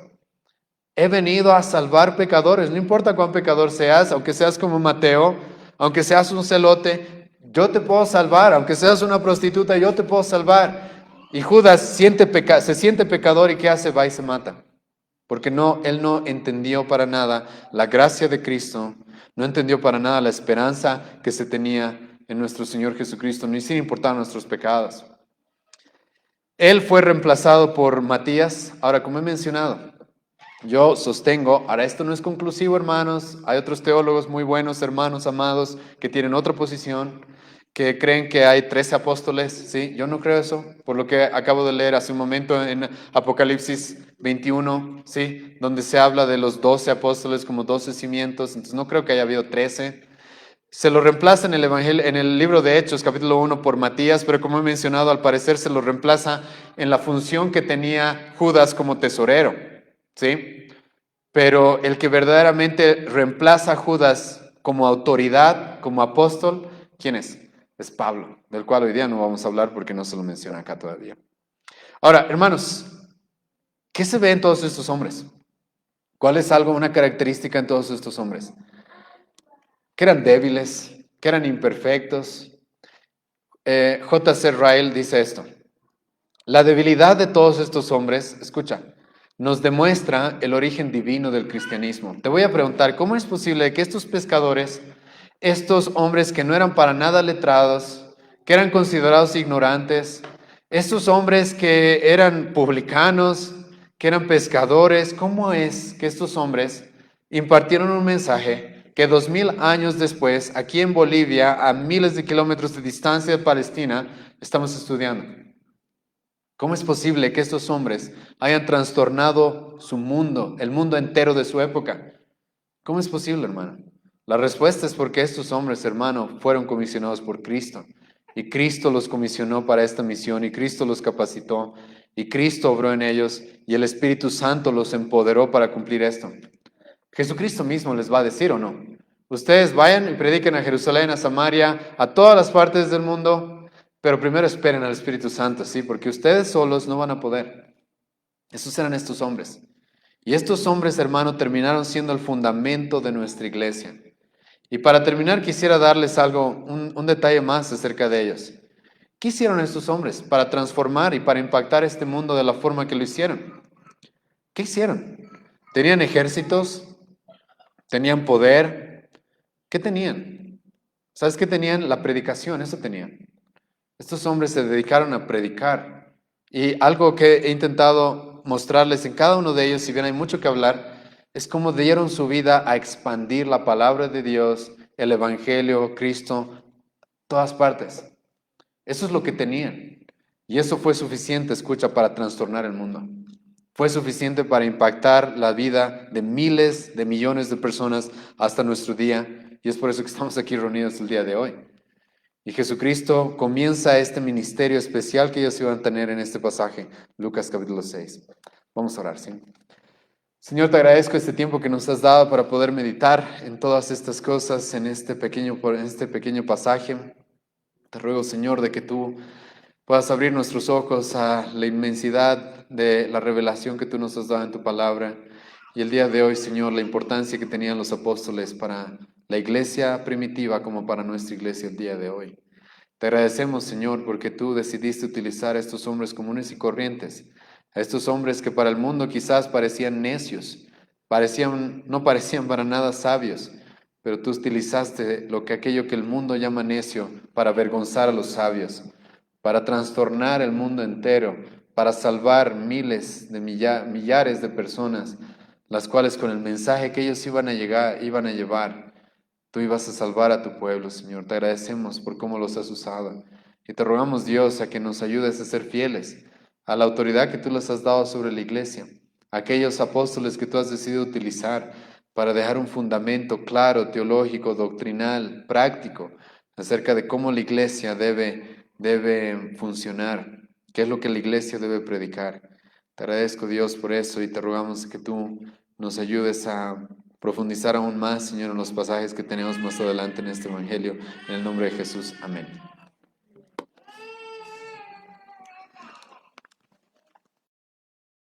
A: He venido a salvar pecadores. No importa cuán pecador seas, aunque seas como Mateo, aunque seas un celote, yo te puedo salvar. Aunque seas una prostituta, yo te puedo salvar. Y Judas se siente pecador, ¿y qué hace? Va y se mata. Porque él no entendió para nada la gracia de Cristo, no entendió para nada la esperanza que se tenía en nuestro Señor Jesucristo, ni sin importar nuestros pecados. Él fue reemplazado por Matías. Ahora, como he mencionado, yo sostengo, ahora esto no es conclusivo, hermanos, hay otros teólogos muy buenos, hermanos amados, que tienen otra posición, que creen que hay 13 apóstoles, ¿sí? Yo no creo eso, por lo que acabo de leer hace un momento en Apocalipsis 21, ¿sí? Donde se habla de los 12 apóstoles como 12 cimientos, entonces no creo que haya habido 13. Se lo reemplaza en el Evangelio, en el libro de Hechos, capítulo 1, por Matías, pero como he mencionado, al parecer se lo reemplaza en la función que tenía Judas como tesorero, ¿sí? Pero el que verdaderamente reemplaza a Judas como autoridad, como apóstol, ¿quién es? Es Pablo, del cual hoy día no vamos a hablar porque no se lo menciona acá todavía. Ahora, hermanos, ¿qué se ve en todos estos hombres? ¿Cuál es una característica en todos estos hombres? Que eran débiles, que eran imperfectos. J.C. Ryle dice esto: la debilidad de todos estos hombres, escucha, nos demuestra el origen divino del cristianismo. Te voy a preguntar, ¿cómo es posible que estos pescadores, estos hombres que no eran para nada letrados, que eran considerados ignorantes, estos hombres que eran publicanos, que eran pescadores, cómo es que estos hombres impartieron un mensaje que 2000 años después, aquí en Bolivia, a miles de kilómetros de distancia de Palestina, estamos estudiando? ¿Cómo es posible que estos hombres hayan trastornado su mundo, el mundo entero de su época? ¿Cómo es posible, hermano? La respuesta es porque estos hombres, hermano, fueron comisionados por Cristo. Y Cristo los comisionó para esta misión, y Cristo los capacitó, y Cristo obró en ellos, y el Espíritu Santo los empoderó para cumplir esto. Jesucristo mismo les va a decir, ¿o no? Ustedes vayan y prediquen a Jerusalén, a Samaria, a todas las partes del mundo, pero primero esperen al Espíritu Santo, ¿sí? Porque ustedes solos no van a poder. Esos eran estos hombres. Y estos hombres, hermano, terminaron siendo el fundamento de nuestra iglesia. Y para terminar, quisiera darles un detalle más acerca de ellos. ¿Qué hicieron estos hombres para transformar y para impactar este mundo de la forma que lo hicieron? ¿Qué hicieron? ¿Tenían ejércitos? ¿Tenían poder? ¿Qué tenían? ¿Sabes qué tenían? La predicación, eso tenían. Estos hombres se dedicaron a predicar. Y algo que he intentado mostrarles en cada uno de ellos, si bien hay mucho que hablar, es cómo dieron su vida a expandir la palabra de Dios, el Evangelio, Cristo, todas partes. Eso es lo que tenían. Y eso fue suficiente, escucha, para trastornar el mundo. Fue suficiente para impactar la vida de miles de millones de personas hasta nuestro día. Y es por eso que estamos aquí reunidos el día de hoy. Y Jesucristo comienza este ministerio especial que ellos iban a tener en este pasaje, Lucas capítulo 6. Vamos a orar, ¿sí? Señor, te agradezco este tiempo que nos has dado para poder meditar en todas estas cosas, en este pequeño pasaje. Te ruego, Señor, de que tú puedas abrir nuestros ojos a la inmensidad de la revelación que tú nos has dado en tu palabra. Y el día de hoy, Señor, la importancia que tenían los apóstoles para la iglesia primitiva como para nuestra iglesia el día de hoy. Te agradecemos, Señor, porque tú decidiste utilizar a estos hombres comunes y corrientes, a estos hombres que para el mundo quizás parecían necios, no parecían para nada sabios, pero tú utilizaste aquello que el mundo llama necio para avergonzar a los sabios, para trastornar el mundo entero, para salvar millares de personas, las cuales con el mensaje que ellos iban a llevar, tú ibas a salvar a tu pueblo, Señor. Te agradecemos por cómo los has usado. Y te rogamos, Dios, a que nos ayudes a ser fieles a la autoridad que tú les has dado sobre la iglesia, a aquellos apóstoles que tú has decidido utilizar para dejar un fundamento claro, teológico, doctrinal, práctico, acerca de cómo la iglesia debe debe funcionar, qué es lo que la iglesia debe predicar. Te agradezco, Dios, por eso y te rogamos que tú nos ayudes a profundizar aún más, Señor, en los pasajes que tenemos más adelante en este Evangelio. En el nombre de Jesús. Amén.